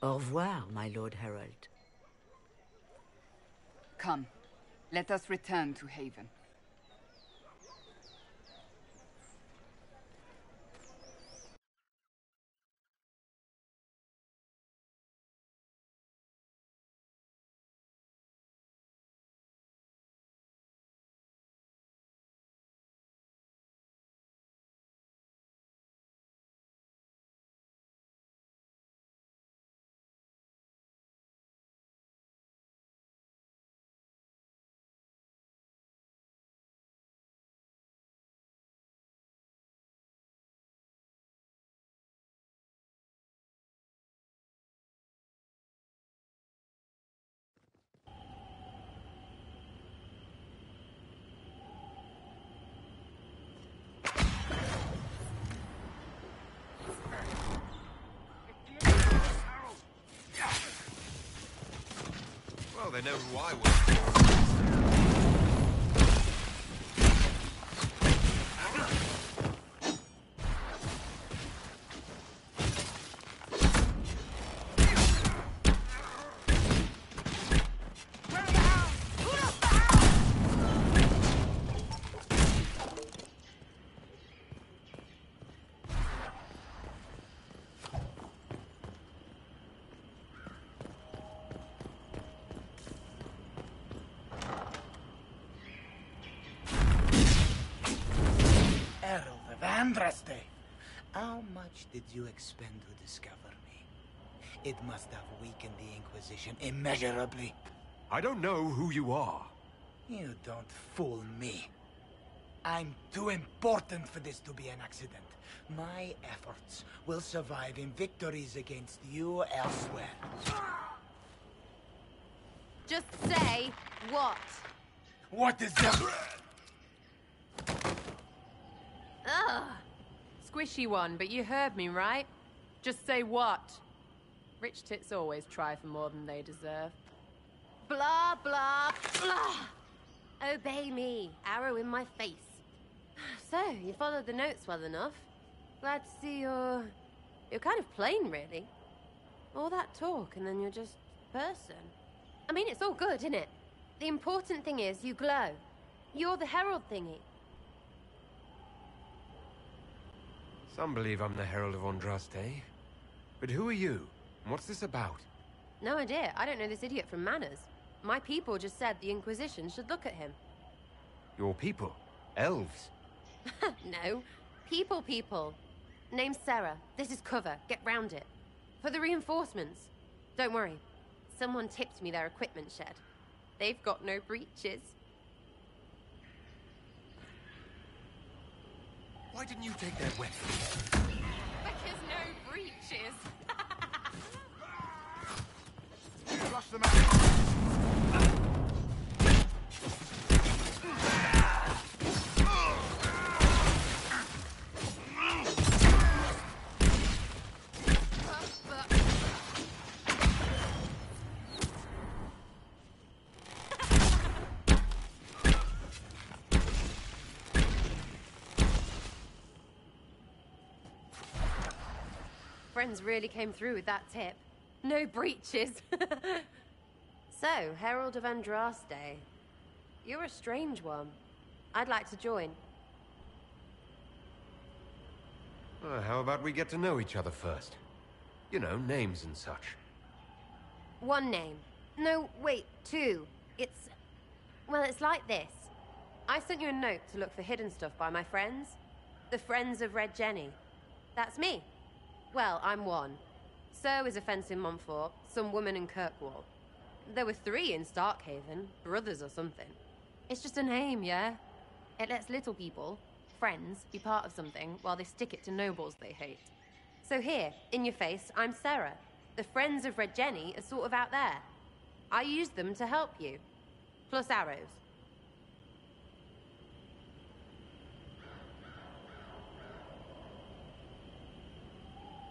Au revoir, my Lord Herald. Come, let us return to Haven. Well, they know who I was. Andraste, how much did you expend to discover me? It must have weakened the Inquisition immeasurably. I don't know who you are. You don't fool me. I'm too important for this to be an accident. My efforts will survive in victories against you elsewhere. Just say what? What is that? Ugh. Squishy one, but you heard me, right? Just say what? Rich tits always try for more than they deserve. Blah, blah, blah. Obey me. Arrow in my face. So, you followed the notes well enough. Glad to see you're kind of plain, really. All that talk, and then you're just a person. I mean, it's all good, isn't it? The important thing is you glow. You're the herald thingy. Some believe I'm the Herald of Andraste. But who are you? And what's this about? No idea. I don't know this idiot from Manners. My people just said the Inquisition should look at him. Your people? Elves? No. People. Name's Sarah. This is cover. Get round it. For the reinforcements. Don't worry. Someone tipped me their equipment shed. They've got no breaches. Why didn't you take that weapon? Because no breaches. Flush them out. Friends really came through with that tip. No breaches. So, Herald of Andraste. You're a strange one. I'd like to join. How about we get to know each other first? You know, names and such. One name. No, wait, two. Well, it's like this. I sent you a note to look for hidden stuff by my friends. The Friends of Red Jenny. That's me. Well, I'm one. So is a fence in Montfort, some woman in Kirkwall. There were 3 in Starkhaven, brothers or something. It's just a name, yeah? It lets little people, friends, be part of something while they stick it to nobles they hate. So here, in your face, I'm Sarah. The Friends of Red Jenny are sort of out there. I used them to help you. Plus arrows.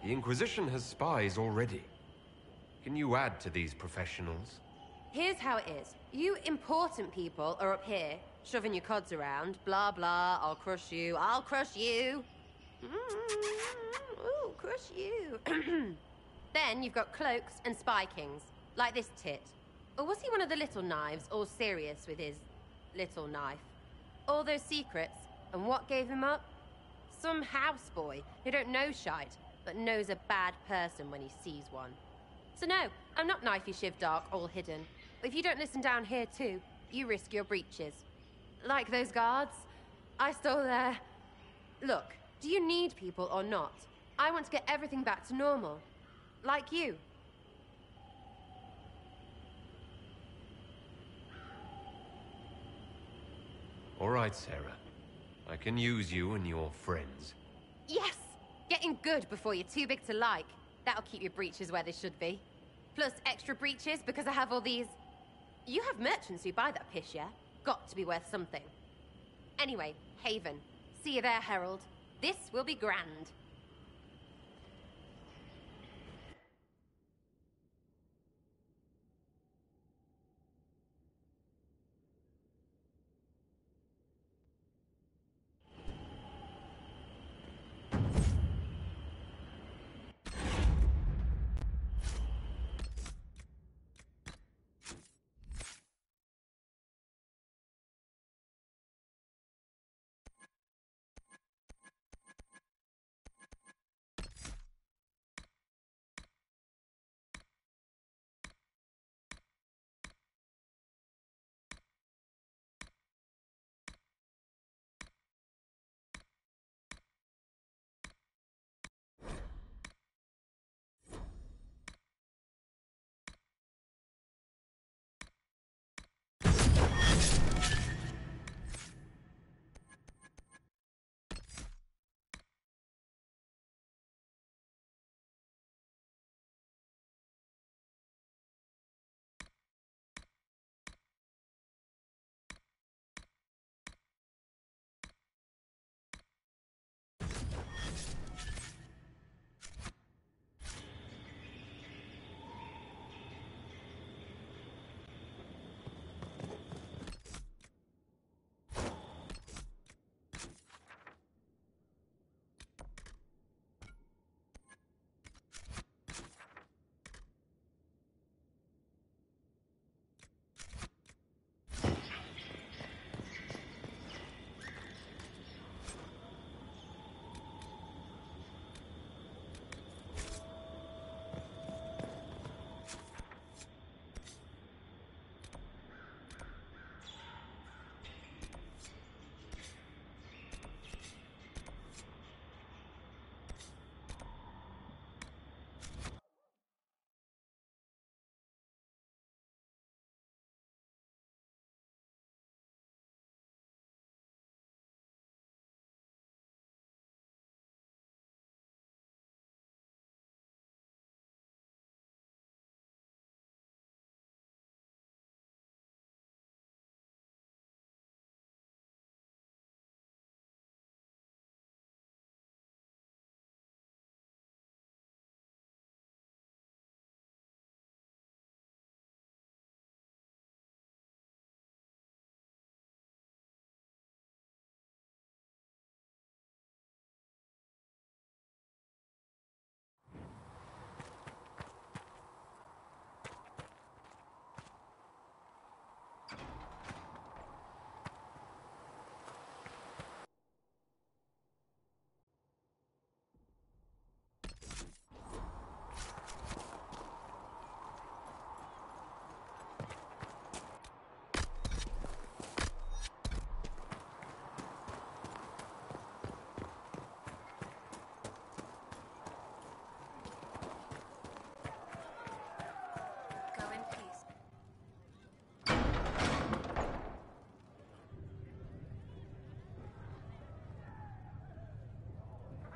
The Inquisition has spies already. Can you add to these professionals? Here's how it is. You important people are up here, shoving your cods around. Blah, blah, I'll crush you, I'll crush you. Ooh, crush you. Then you've got cloaks and spy kings, like this tit. Or was he one of the little knives, all serious with his little knife? All those secrets, and what gave him up? Some houseboy who don't know shite, but knows a bad person when he sees one. So no, I'm not knifey shiv dark, all hidden. But if you don't listen down here too, you risk your breeches. Like those guards, I stole their... Look, do you need people or not? I want to get everything back to normal. Like you. All right, Sarah. I can use you and your friends. Yes! Getting good before you're too big to like. That'll keep your breeches where they should be. Plus extra breeches because I have all these... You have merchants who buy that piss, yeah? Got to be worth something. Anyway, Haven. See you there, Herald. This will be grand.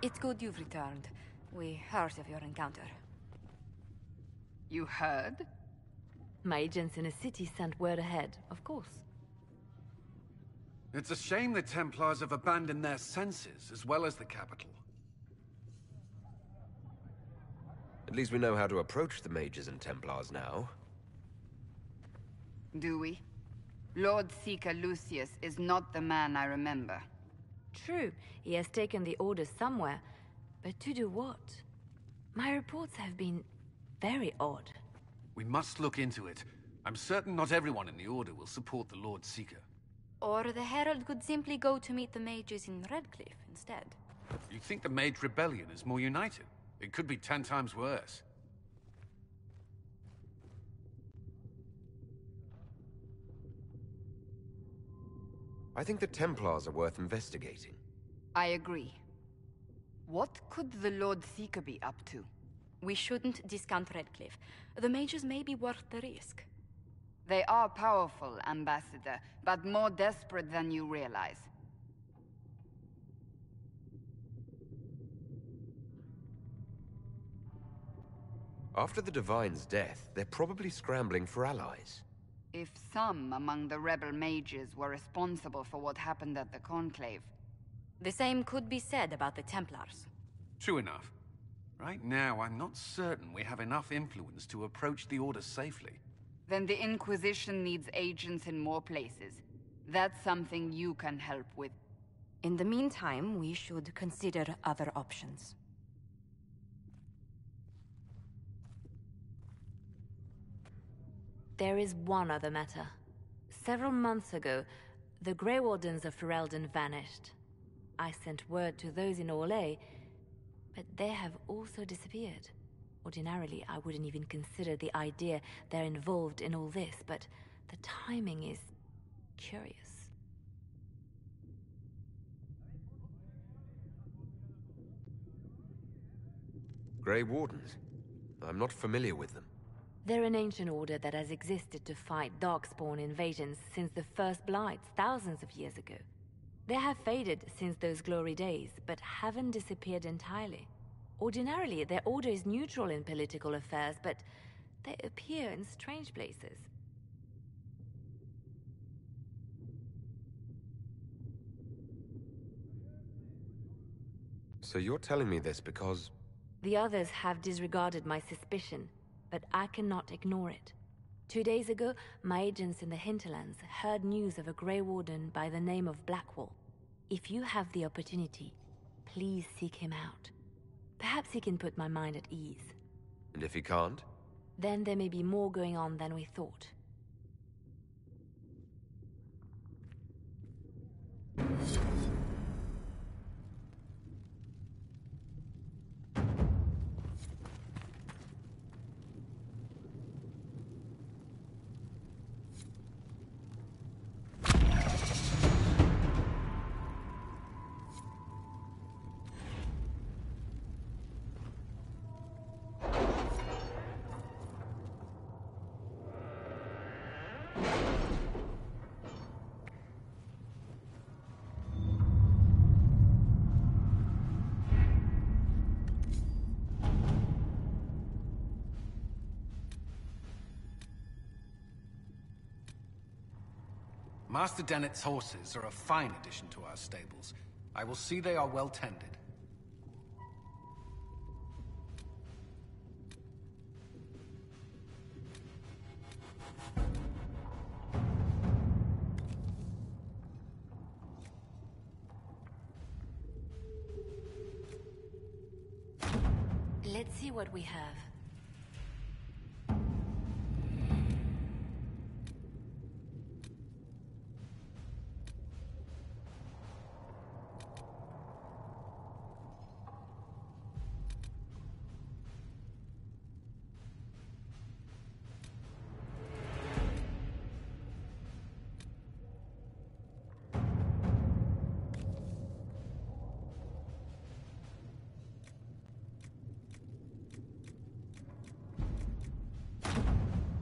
It's good you've returned. We heard of your encounter. You heard? My agents in a city sent word ahead, of course. It's a shame the Templars have abandoned their senses, as well as the capital. At least we know how to approach the mages and Templars now. Do we? Lord Seeker Lucius is not the man I remember. True, he has taken the Order somewhere, but to do what? My reports have been very odd. We must look into it. I'm certain not everyone in the Order will support the Lord Seeker. Or the Herald could simply go to meet the mages in Redcliffe instead. You think the Mage Rebellion is more united? It could be 10 times worse. I think the Templars are worth investigating. I agree. What could the Lord Seeker be up to? We shouldn't discount Redcliffe. The mages may be worth the risk. They are powerful, Ambassador, but more desperate than you realize. After the Divine's death, they're probably scrambling for allies. If some among the rebel mages were responsible for what happened at the Conclave... The same could be said about the Templars. True enough. Right now, I'm not certain we have enough influence to approach the Order safely. Then the Inquisition needs agents in more places. That's something you can help with. In the meantime, we should consider other options. There is one other matter. Several months ago, the Grey Wardens of Ferelden vanished. I sent word to those in Orlais, but they have also disappeared. Ordinarily, I wouldn't even consider the idea they're involved in all this, but the timing is curious. Grey Wardens? I'm not familiar with them. They're an ancient order that has existed to fight Darkspawn invasions since the First Blights thousands of years ago. They have faded since those glory days, but haven't disappeared entirely. Ordinarily, their order is neutral in political affairs, but they appear in strange places. So you're telling me this because... The others have disregarded my suspicion, but I cannot ignore it. 2 days ago, my agents in the hinterlands heard news of a Grey Warden by the name of Blackwall. If you have the opportunity, please seek him out. Perhaps he can put my mind at ease. And if he can't? Then there may be more going on than we thought. Master Dennett's horses are a fine addition to our stables. I will see they are well tended. Let's see what we have.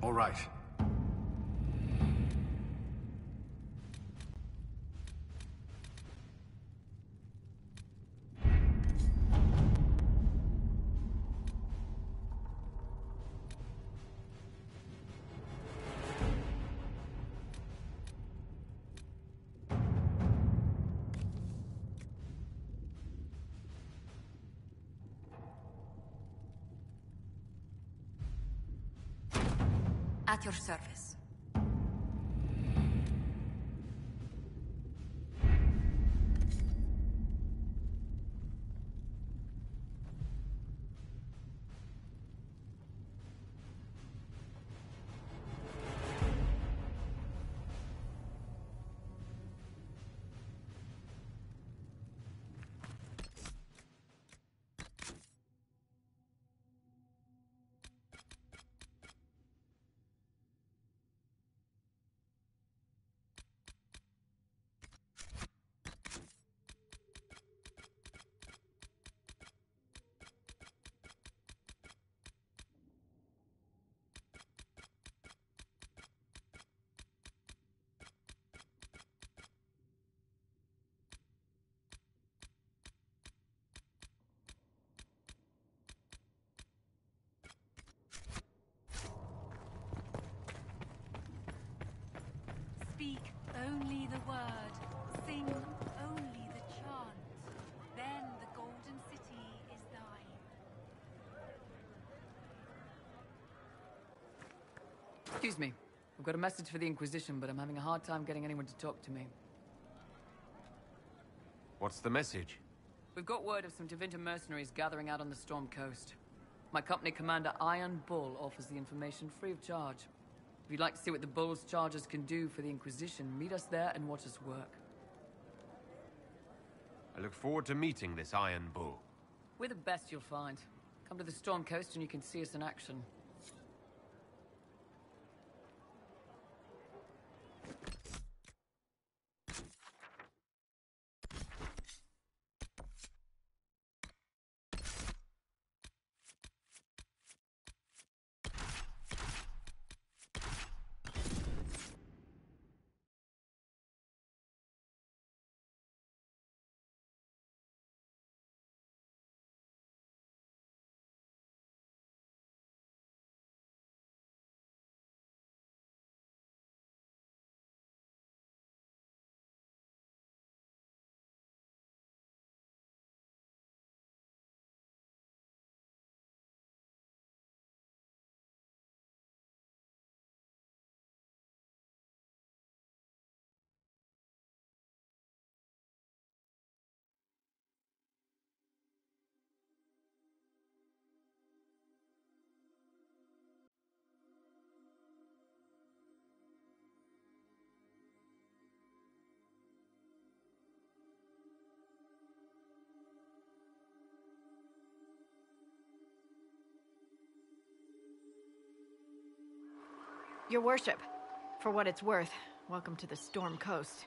All right. At your service. Speak only the word, sing only the chant. Then the golden city is thine. Excuse me. I've got a message for the Inquisition, but I'm having a hard time getting anyone to talk to me. What's the message? We've got word of some Tevinter mercenaries gathering out on the Storm Coast. My company commander, Iron Bull, offers the information free of charge. If you'd like to see what the Bull's charges can do for the Inquisition, meet us there and watch us work. I look forward to meeting this Iron Bull. We're the best you'll find. Come to the Storm Coast and you can see us in action. Your worship, for what it's worth, welcome to the Storm Coast.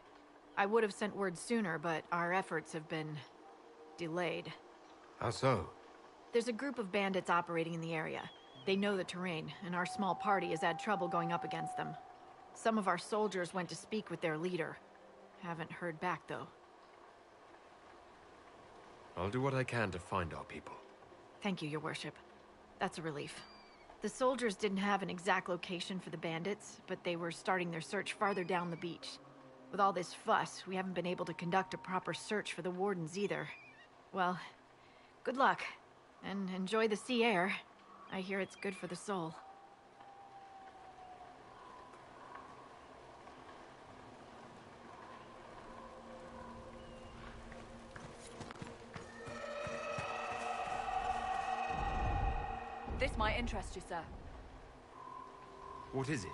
I would have sent word sooner, but our efforts have been delayed. How so? There's a group of bandits operating in the area. They know the terrain, and our small party has had trouble going up against them. Some of our soldiers went to speak with their leader. Haven't heard back, though. I'll do what I can to find our people. Thank you, Your Worship. That's a relief. The soldiers didn't have an exact location for the bandits, but they were starting their search farther down the beach. With all this fuss, we haven't been able to conduct a proper search for the wardens either. Well, good luck, and enjoy the sea air. I hear it's good for the soul. This might interest you, sir. What is it?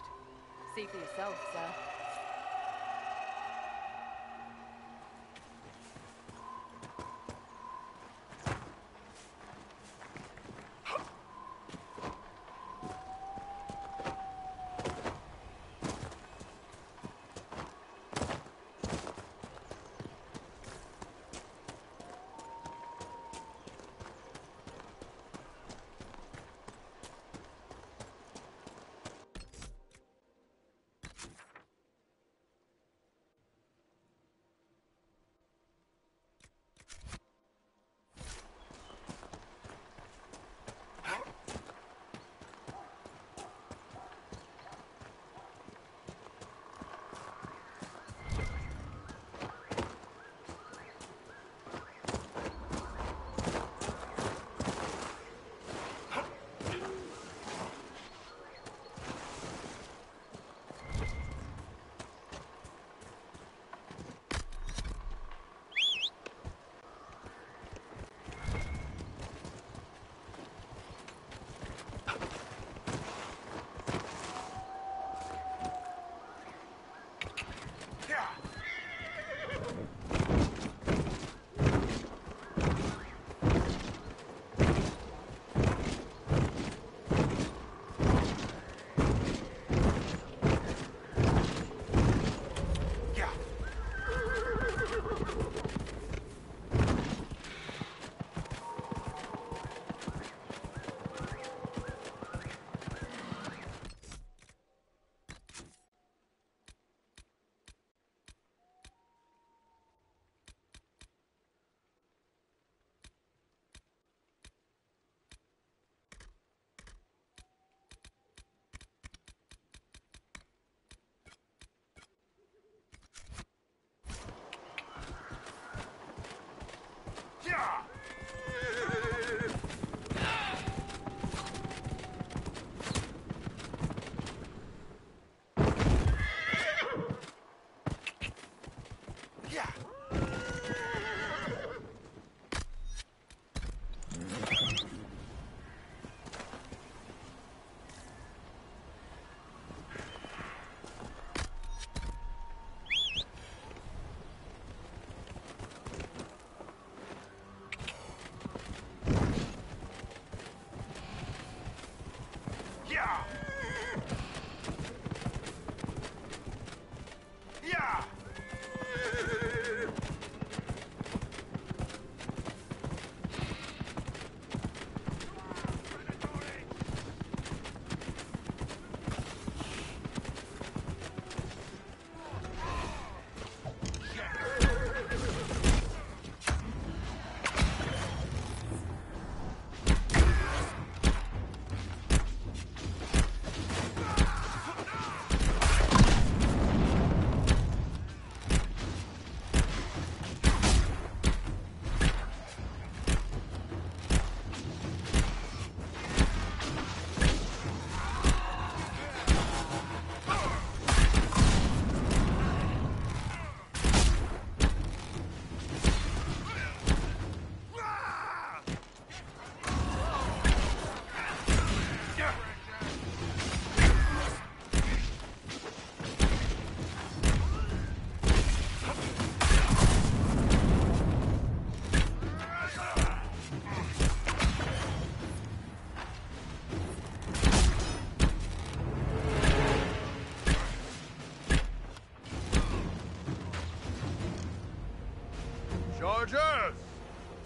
See for yourself, sir.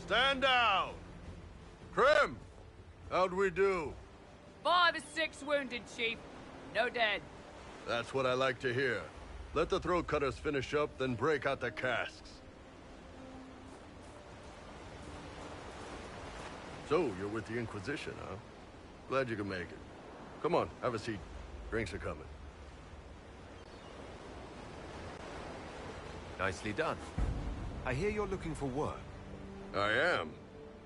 Stand down! Krim! How'd we do? 5 or 6 wounded, Chief. No dead. That's what I like to hear. Let the throat cutters finish up, then break out the casks. So, you're with the Inquisition, huh? Glad you could make it. Come on, have a seat. Drinks are coming. Nicely done. I hear you're looking for work. I am.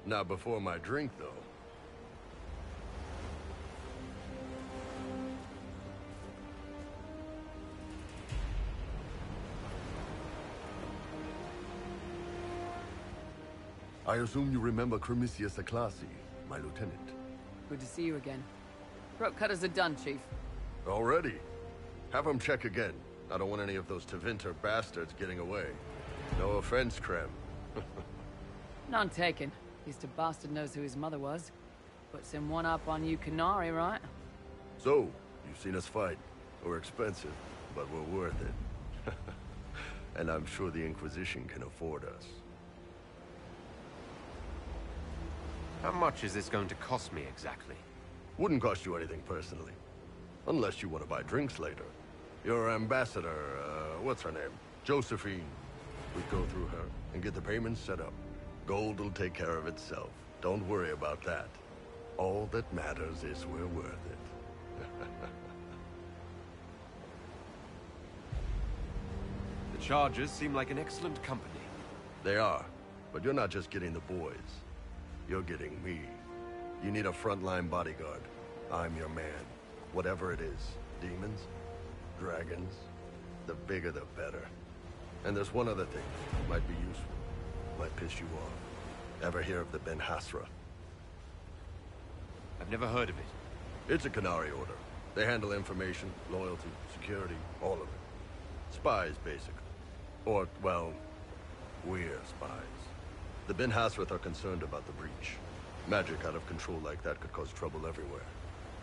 Not before my drink, though. I assume you remember Cremisius Aclassi, my lieutenant. Good to see you again. Throat cutters are done, Chief. Already? Have them check again. I don't want any of those Tevinter bastards getting away. No offense, Krem. None taken. At least a bastard knows who his mother was. Puts him one up on you Canary, right? So, you've seen us fight. We're expensive, but we're worth it. And I'm sure the Inquisition can afford us. How much is this going to cost me exactly? Wouldn't cost you anything personally. Unless you want to buy drinks later. Your ambassador, what's her name? Josephine. We'd go through her and get the payments set up. Gold will take care of itself. Don't worry about that. All that matters is we're worth it. The Chargers seem like an excellent company. They are, but you're not just getting the boys. You're getting me. You need a frontline bodyguard. I'm your man. Whatever it is. Demons? Dragons? The bigger the better. And there's one other thing. Might be useful. Might piss you off. Ever hear of the Ben Hasra? I've never heard of it. It's a Canary order. They handle information, loyalty, security, all of it. Spies, basically. Or, well, we're spies. The Ben Hasrath are concerned about the breach. Magic out of control like that could cause trouble everywhere.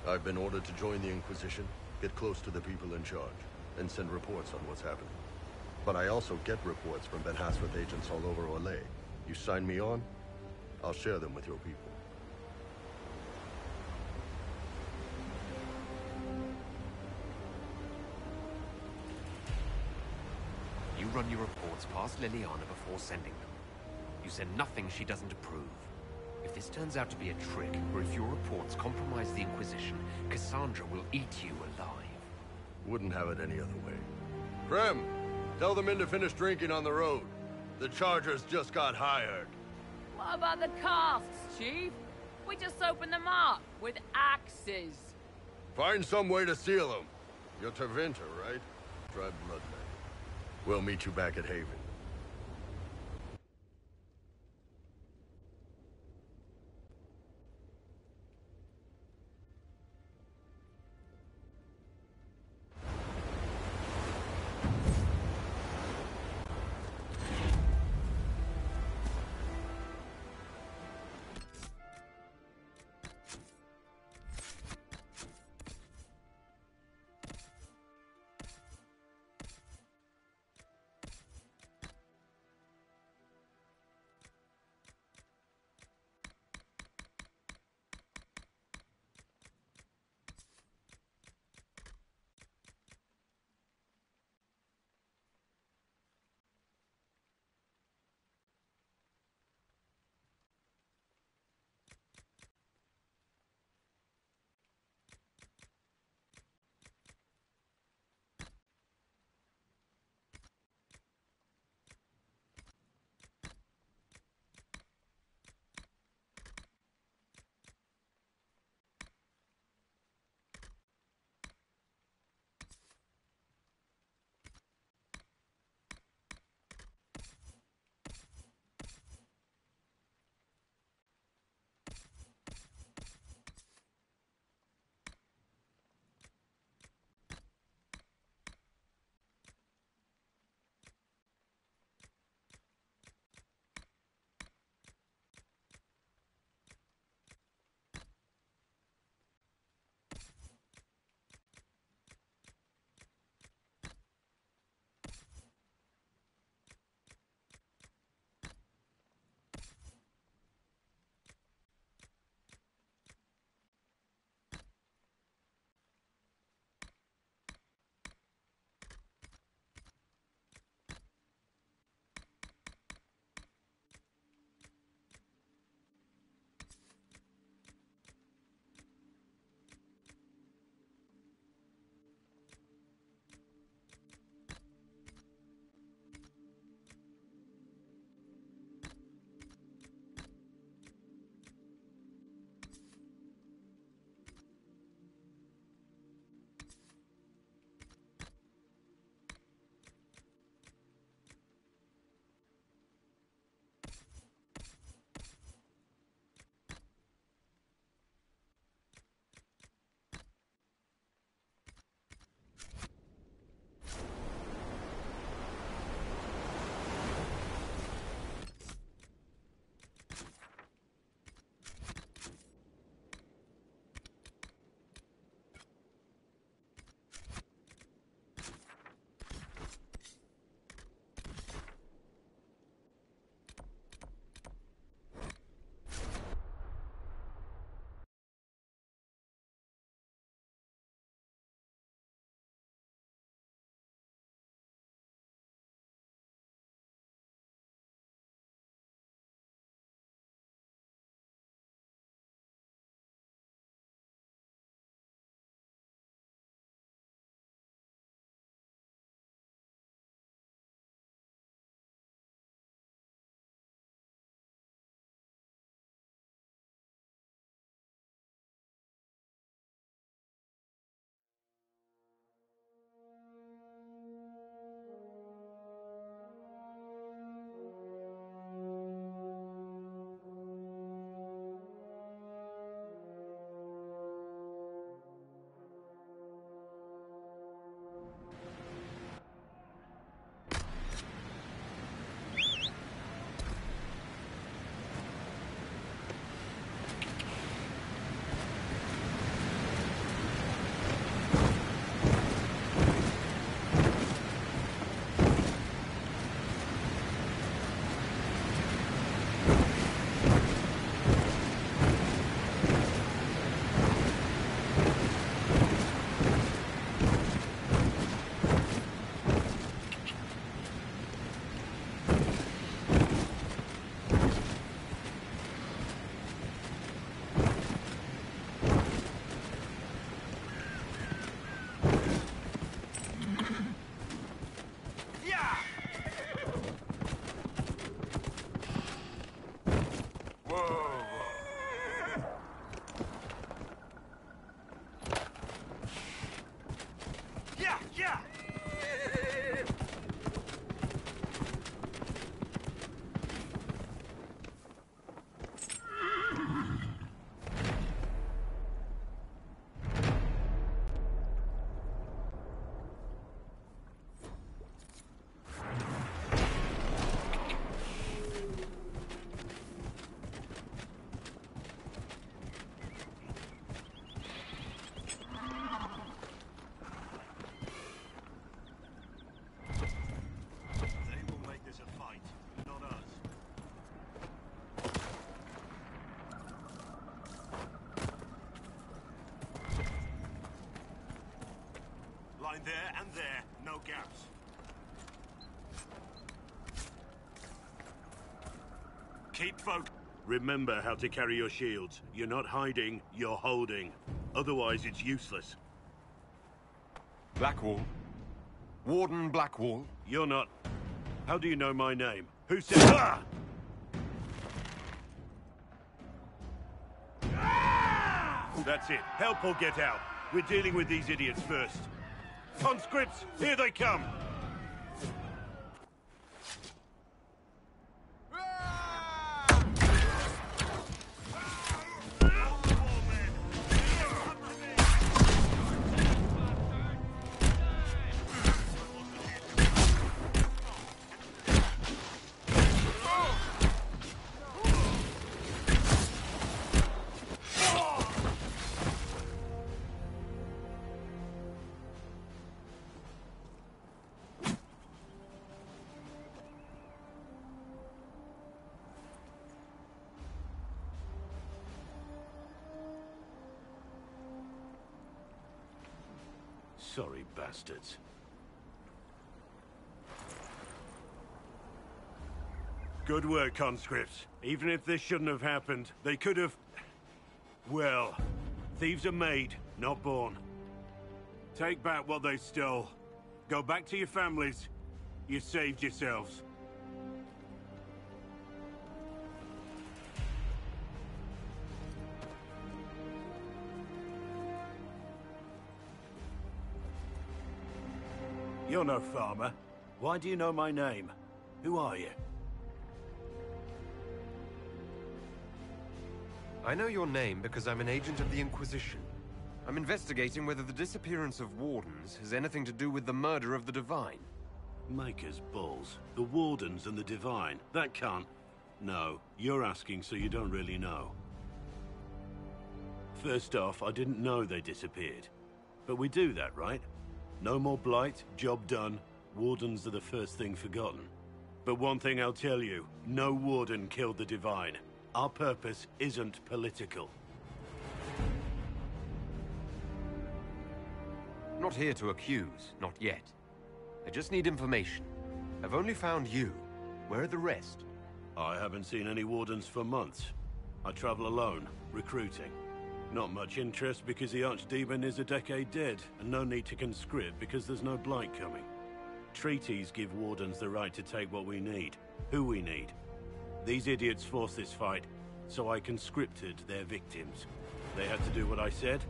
I've been ordered to join the Inquisition, get close to the people in charge, and send reports on what's happening. But I also get reports from Ben Hasrath agents all over Orlais. You sign me on, I'll share them with your people. You run your reports past Liliana before sending them. You send nothing she doesn't approve. If this turns out to be a trick, or if your reports compromise the Inquisition, Cassandra will eat you alive. Wouldn't have it any other way. Krem, tell the men to finish drinking on the road. The Chargers just got hired. What about the casks, Chief? We just opened them up with axes. Find some way to seal them. You're Tevinter, right? Try blood, man. We'll meet you back at Haven. Line there and there, no gaps. Keep focused. Remember how to carry your shields. You're not hiding, you're holding. Otherwise, it's useless. Blackwall. Warden Blackwall. You're not... How do you know my name? Who said... Ah! That's it. Help or get out. We're dealing with these idiots first. Conscripts, here they come! Sorry, bastards. Good work, conscripts. Even if this shouldn't have happened, they could have... Well, thieves are made, not born. Take back what they stole. Go back to your families. You saved yourselves. You're no farmer. Why do you know my name? Who are you? I know your name because I'm an agent of the Inquisition. I'm investigating whether the disappearance of Wardens has anything to do with the murder of the Divine. Maker's balls. The Wardens and the Divine. That can't... No, you're asking so you don't really know. First off, I didn't know they disappeared. But we do that, right? No more blight, job done. Wardens are the first thing forgotten. But one thing I'll tell you, no Warden killed the Divine. Our purpose isn't political. Not here to accuse, not yet. I just need information. I've only found you. Where are the rest? I haven't seen any Wardens for months. I travel alone, recruiting. Not much interest because the Archdemon is a decade dead, and no need to conscript because there's no blight coming. Treaties give Wardens the right to take what we need, who we need. These idiots forced this fight, so I conscripted their victims. They had to do what I said,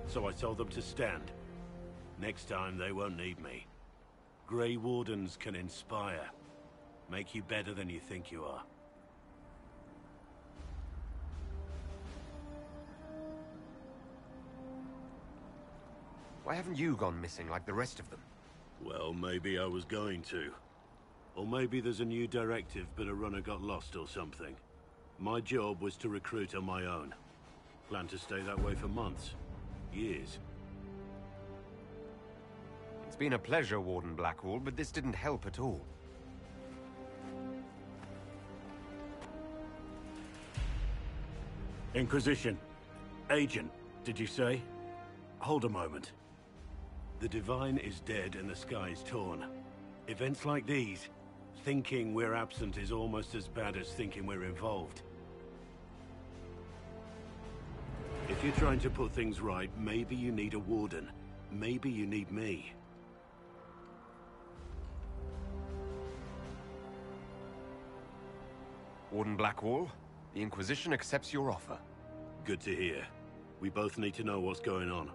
so I told them to stand. Next time they won't need me. Grey Wardens can inspire, make you better than you think you are. Why haven't you gone missing like the rest of them? Well, maybe I was going to. Or maybe there's a new directive but a runner got lost or something. My job was to recruit on my own. Plan to stay that way for months. Years. It's been a pleasure, Warden Blackwall, but this didn't help at all. Inquisition. Agent, did you say? Hold a moment. The Divine is dead and the sky is torn. Events like these, thinking we're absent is almost as bad as thinking we're involved. If you're trying to put things right, maybe you need a Warden. Maybe you need me. Warden Blackwall, the Inquisition accepts your offer. Good to hear. We both need to know what's going on.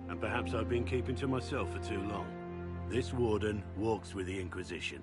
And perhaps I've been keeping to myself for too long. This Warden walks with the Inquisition.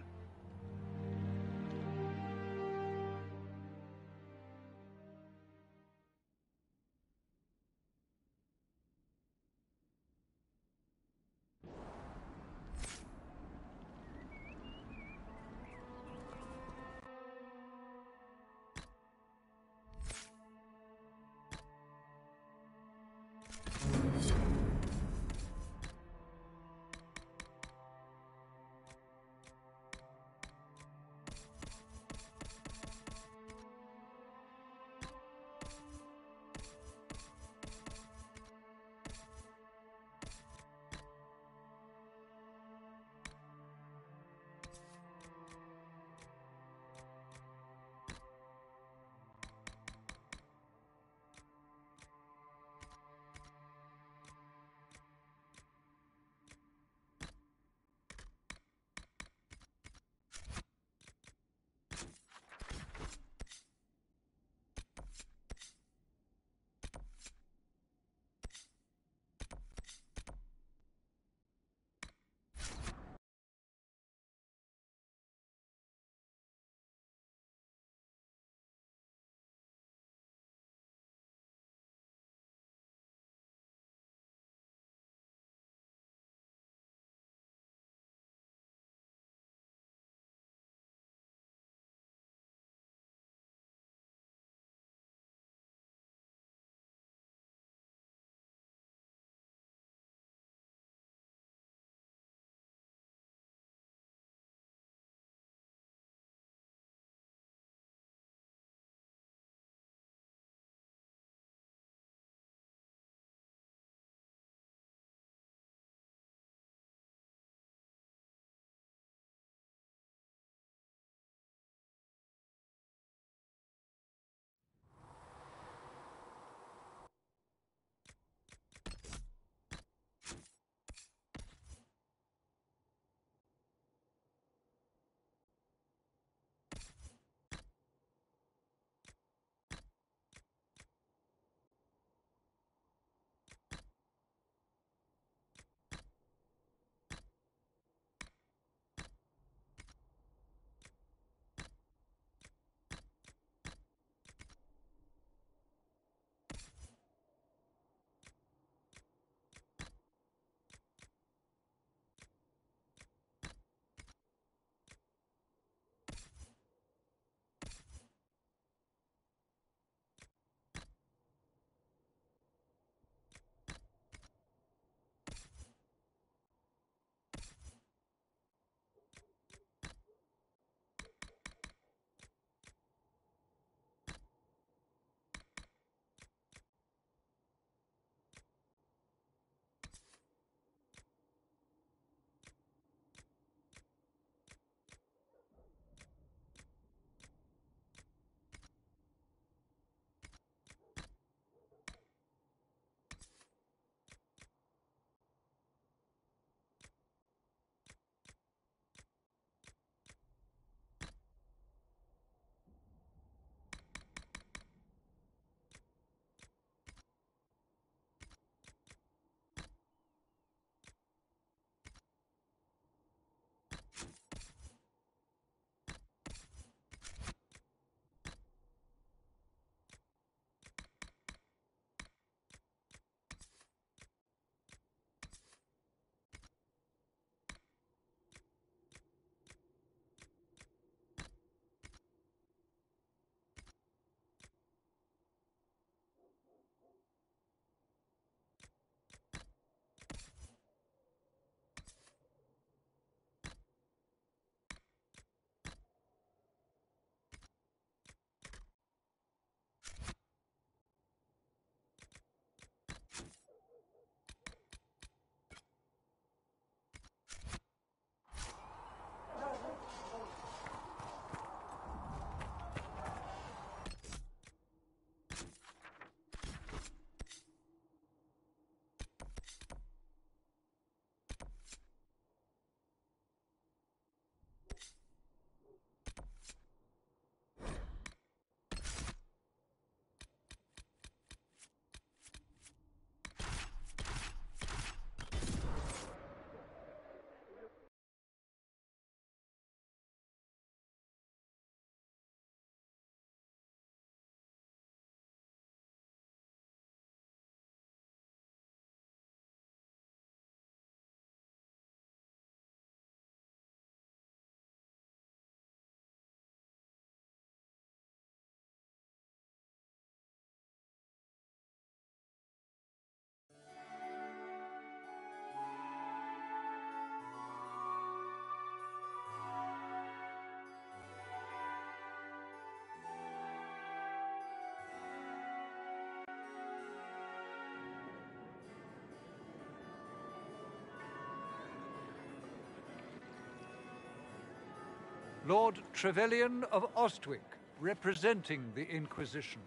Lord Trevelyan of Ostwick, representing the Inquisition.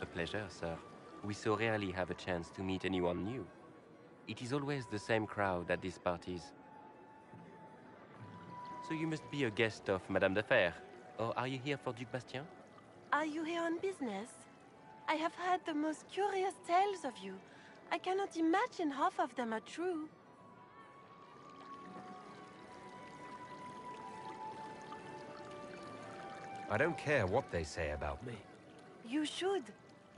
A pleasure, sir. We so rarely have a chance to meet anyone new. It is always the same crowd at these parties. So you must be a guest of Madame de Fer, or are you here for Duc Bastien? Are you here on business? I have heard the most curious tales of you. I cannot imagine half of them are true. I don't care what they say about me. You should.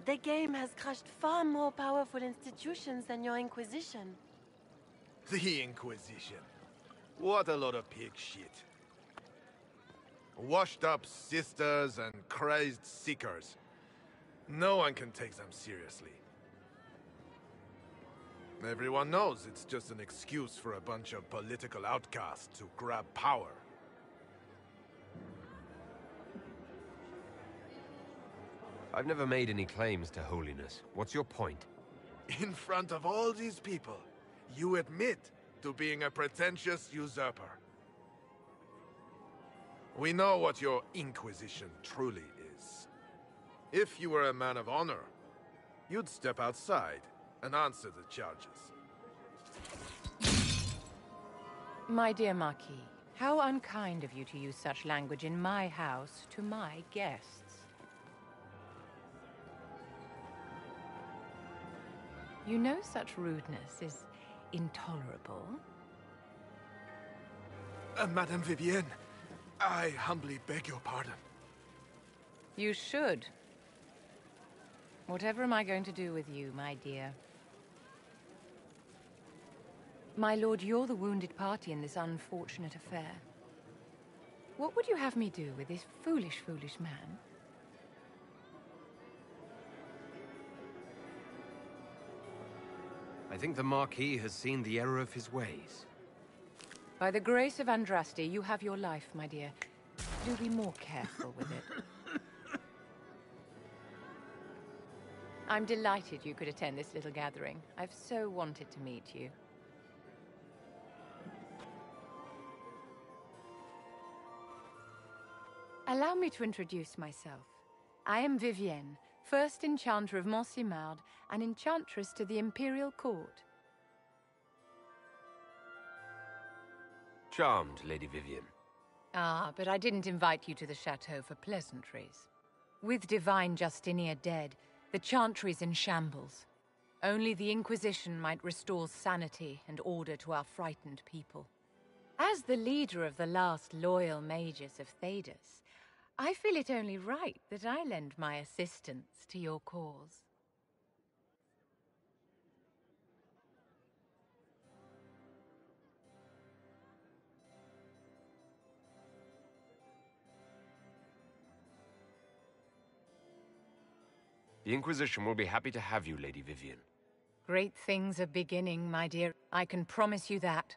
The game has crushed far more powerful institutions than your Inquisition. The Inquisition. What a lot of pig shit. Washed-up sisters and crazed seekers. No one can take them seriously. Everyone knows it's just an excuse for a bunch of political outcasts to grab power. I've never made any claims to holiness. What's your point? In front of all these people, you admit to being a pretentious usurper. We know what your Inquisition truly is. If you were a man of honor, you'd step outside and answer the charges. My dear Marquis, how unkind of you to use such language in my house to my guests. You know such rudeness is intolerable. Madame Vivienne, I humbly beg your pardon. You should. Whatever am I going to do with you, my dear? My lord, you're the wounded party in this unfortunate affair. What would you have me do with this foolish, foolish man? I think the Marquis has seen the error of his ways. By the grace of Andraste, you have your life, my dear. Do be more careful with it. I'm delighted you could attend this little gathering. I've so wanted to meet you. Allow me to introduce myself. I am Vivienne, first Enchanter of Montsimard and Enchantress to the Imperial Court. Charmed, Lady Vivienne. Ah, but I didn't invite you to the chateau for pleasantries. With Divine Justinia dead, the Chantry's in shambles. Only the Inquisition might restore sanity and order to our frightened people. As the leader of the last loyal mages of Thedas, I feel it only right that I lend my assistance to your cause. The Inquisition will be happy to have you, Lady Vivienne. Great things are beginning, my dear. I can promise you that.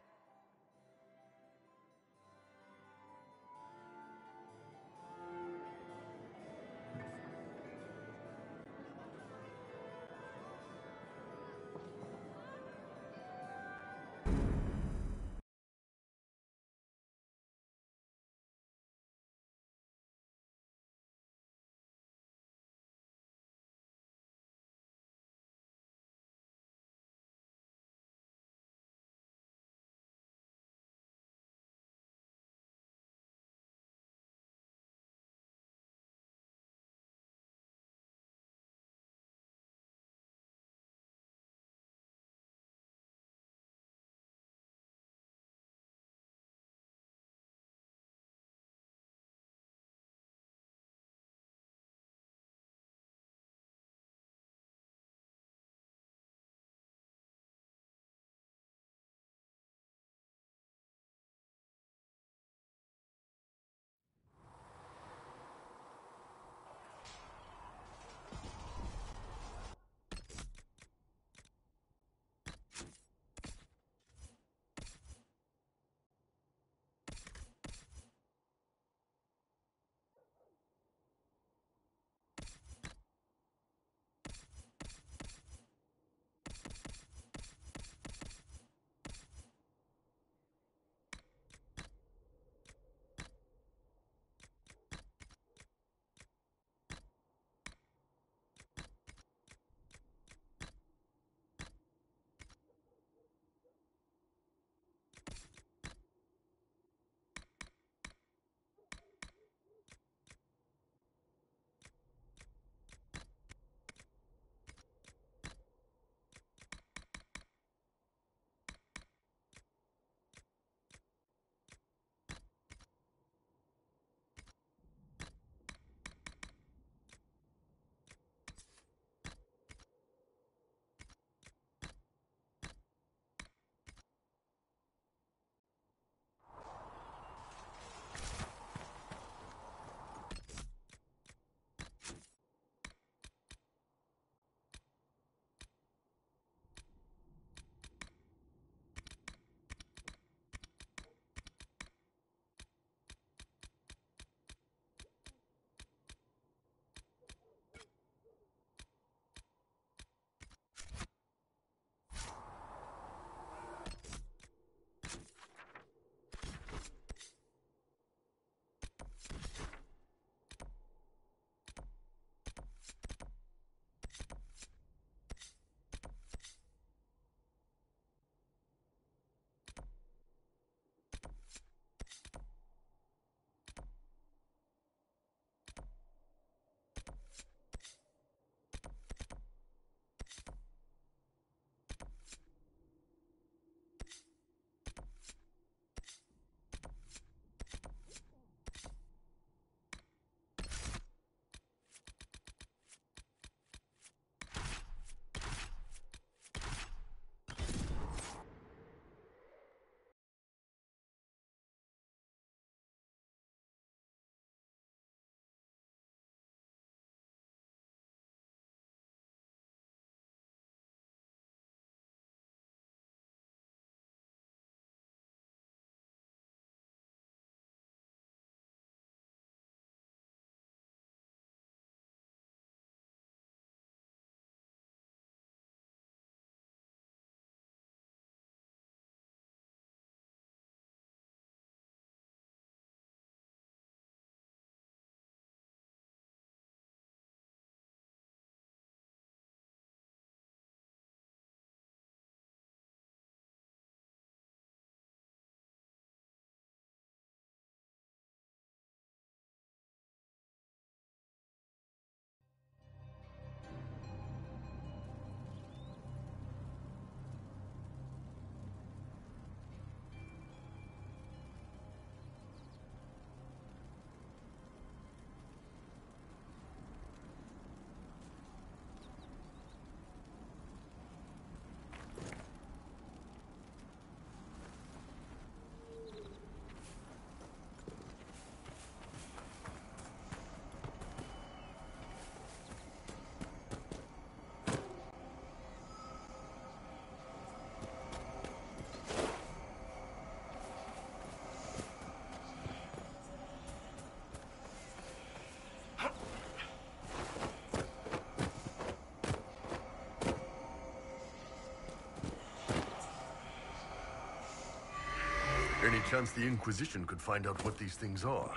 Any chance the Inquisition could find out what these things are?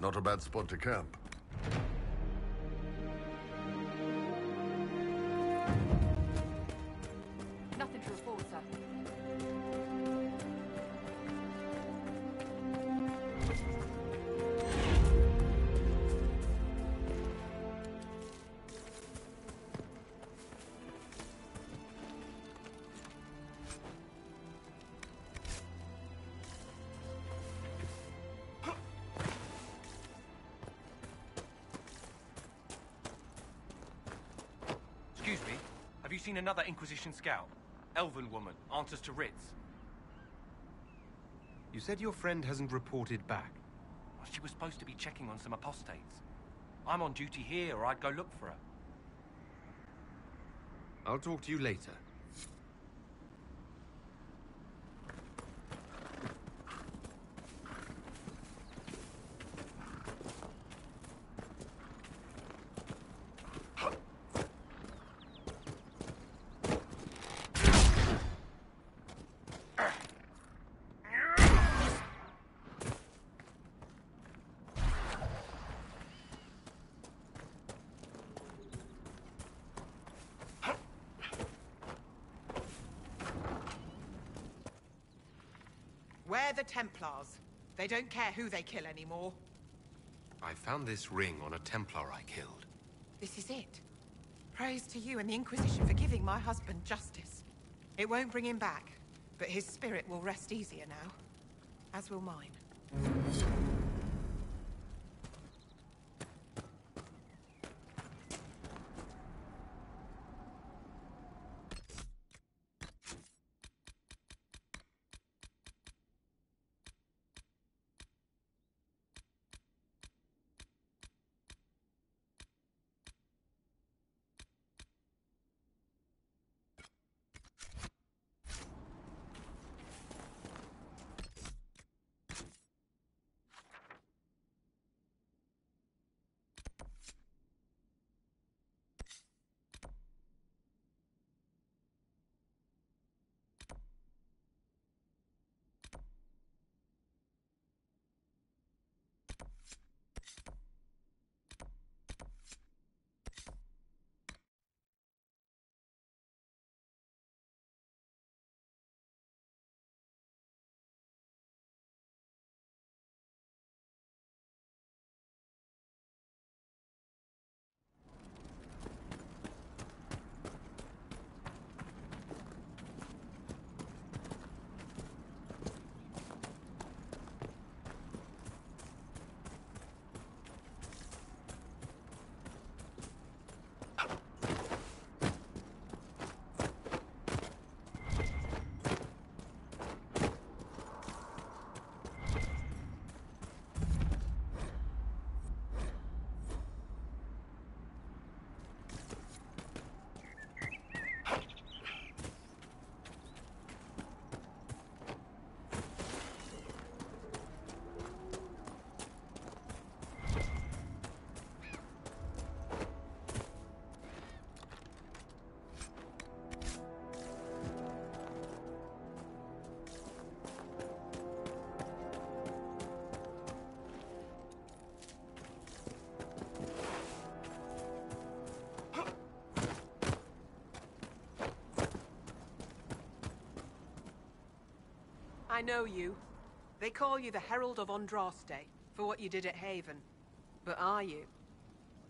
Not a bad spot to camp. Nothing to report, sir. Excuse me, have you seen another Inquisition scout? Elven woman, answers to writs. You said your friend hasn't reported back. Well, she was supposed to be checking on some apostates. I'm on duty here, or I'd go look for her. I'll talk to you later. We're the Templars. They don't care who they kill anymore. I found this ring on a Templar I killed. This is it. Praise to you and the Inquisition for giving my husband justice. It won't bring him back, but his spirit will rest easier now. As will mine. I know you. They call you the Herald of Andraste for what you did at Haven. But are you?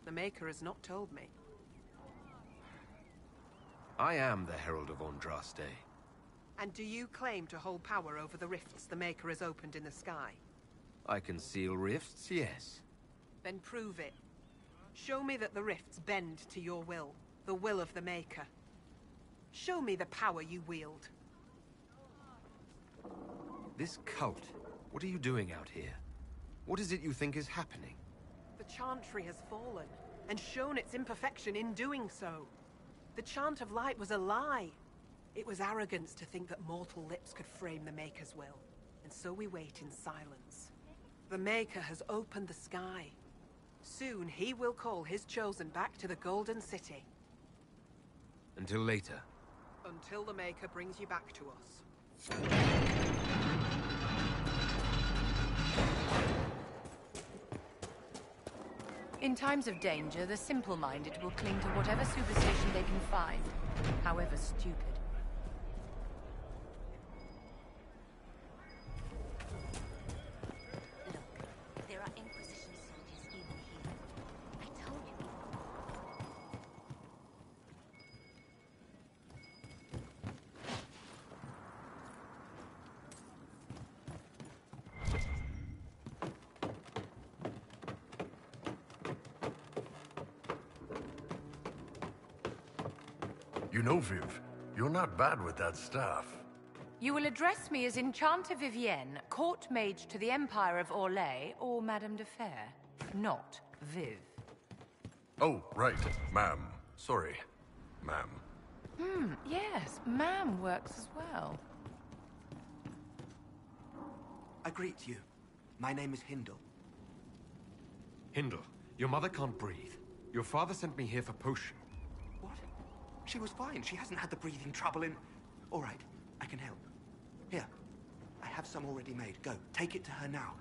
The Maker has not told me. I am the Herald of Andraste. And do you claim to hold power over the rifts the Maker has opened in the sky? I can seal rifts, yes. Then prove it. Show me that the rifts bend to your will, the will of the Maker. Show me the power you wield. This cult, what are you doing out here? What is it you think is happening? The Chantry has fallen, and shown its imperfection in doing so. The Chant of Light was a lie. It was arrogance to think that mortal lips could frame the Maker's will, and so we wait in silence. The Maker has opened the sky. Soon he will call his chosen back to the Golden City. Until later. Until the Maker brings you back to us. In times of danger, the simple-minded will cling to whatever superstition they can find, however stupid. Look, there are Inquisition soldiers even here. I told you. You know, Viv, you're not bad with that staff. You will address me as Enchanter Vivienne, court mage to the Empire of Orlais, or Madame de Fer, not Viv. Oh, right, ma'am. Sorry, ma'am. Yes, ma'am works as well. I greet you. My name is Hindle. Hindle, your mother can't breathe. Your father sent me here for potion. What? She was fine. She hasn't had the breathing trouble in... All right, I can help. Here, I have some already made. Go, take it to her now.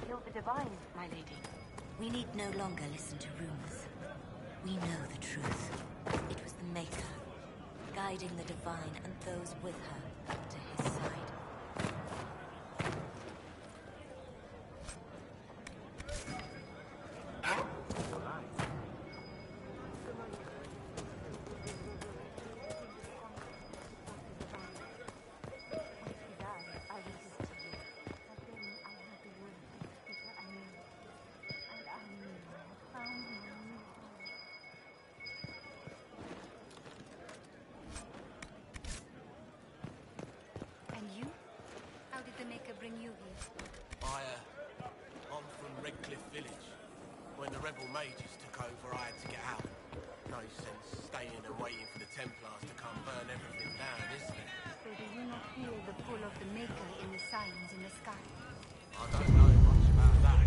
Killed the Divine, my lady. We need no longer listen to rumors. We know the truth. It was the Maker, guiding the Divine and those with her up to his side. Bring you here? I'm from Redcliffe Village. When the rebel mages took over, I had to get out. No sense staying and waiting for the Templars to come burn everything down, is there? So do you not feel the pull of the Maker in the signs in the sky? I don't know much about that.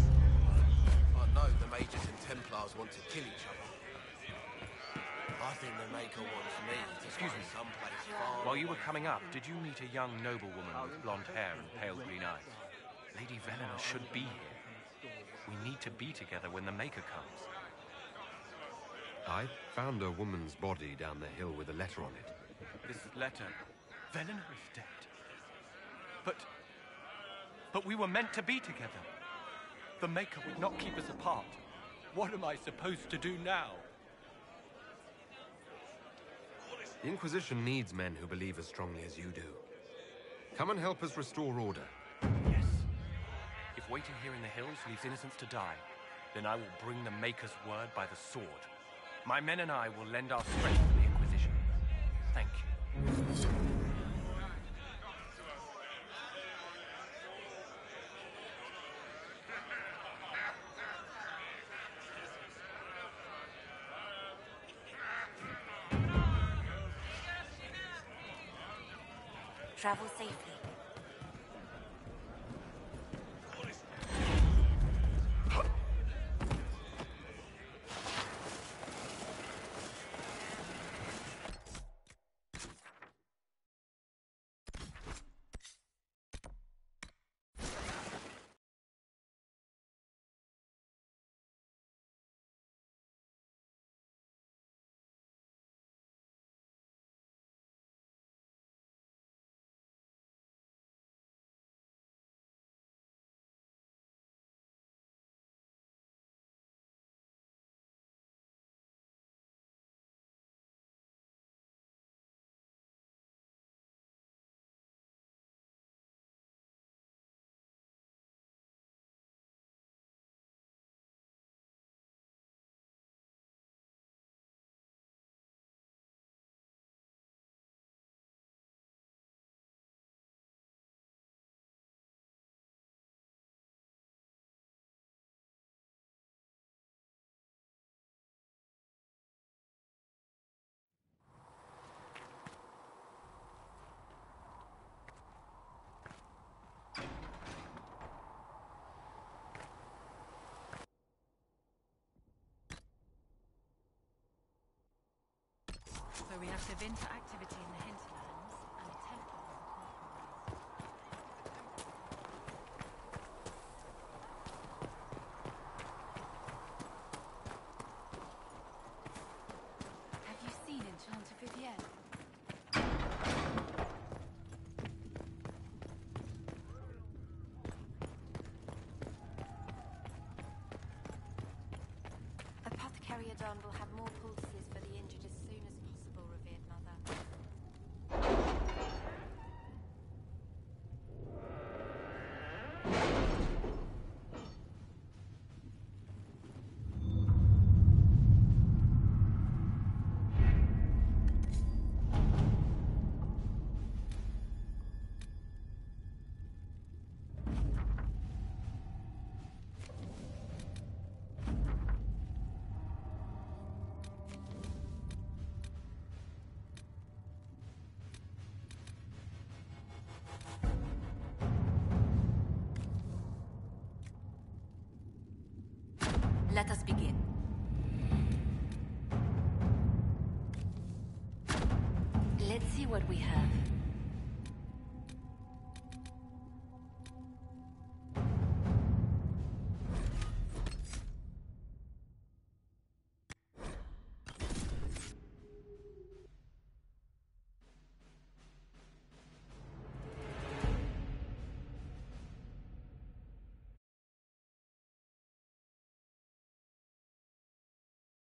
I know the mages and Templars want to kill each other. I think the Maker wants me to Excuse me. someplace far While you were away. coming up, did you meet a young noblewoman with blonde hair and pale green eyes? Lady Velena should be here. We need to be together when the Maker comes. I found a woman's body down the hill with a letter on it. This letter... Velena is dead. But we were meant to be together. The Maker would not keep us apart. What am I supposed to do now? The Inquisition needs men who believe as strongly as you do. Come and help us restore order. Yes. If waiting here in the hills leaves innocents to die, then I will bring the Maker's word by the sword. My men and I will lend our strength to the Inquisition. Thank you. Travel safely. So we have Tevinter activity in the hinterlands and a Templar of the Have you seen Enchanter Vivienne? Apothecary Adon will have more pulses for the injured as soon as possible, revered mother. Let us begin. Let's see what we have.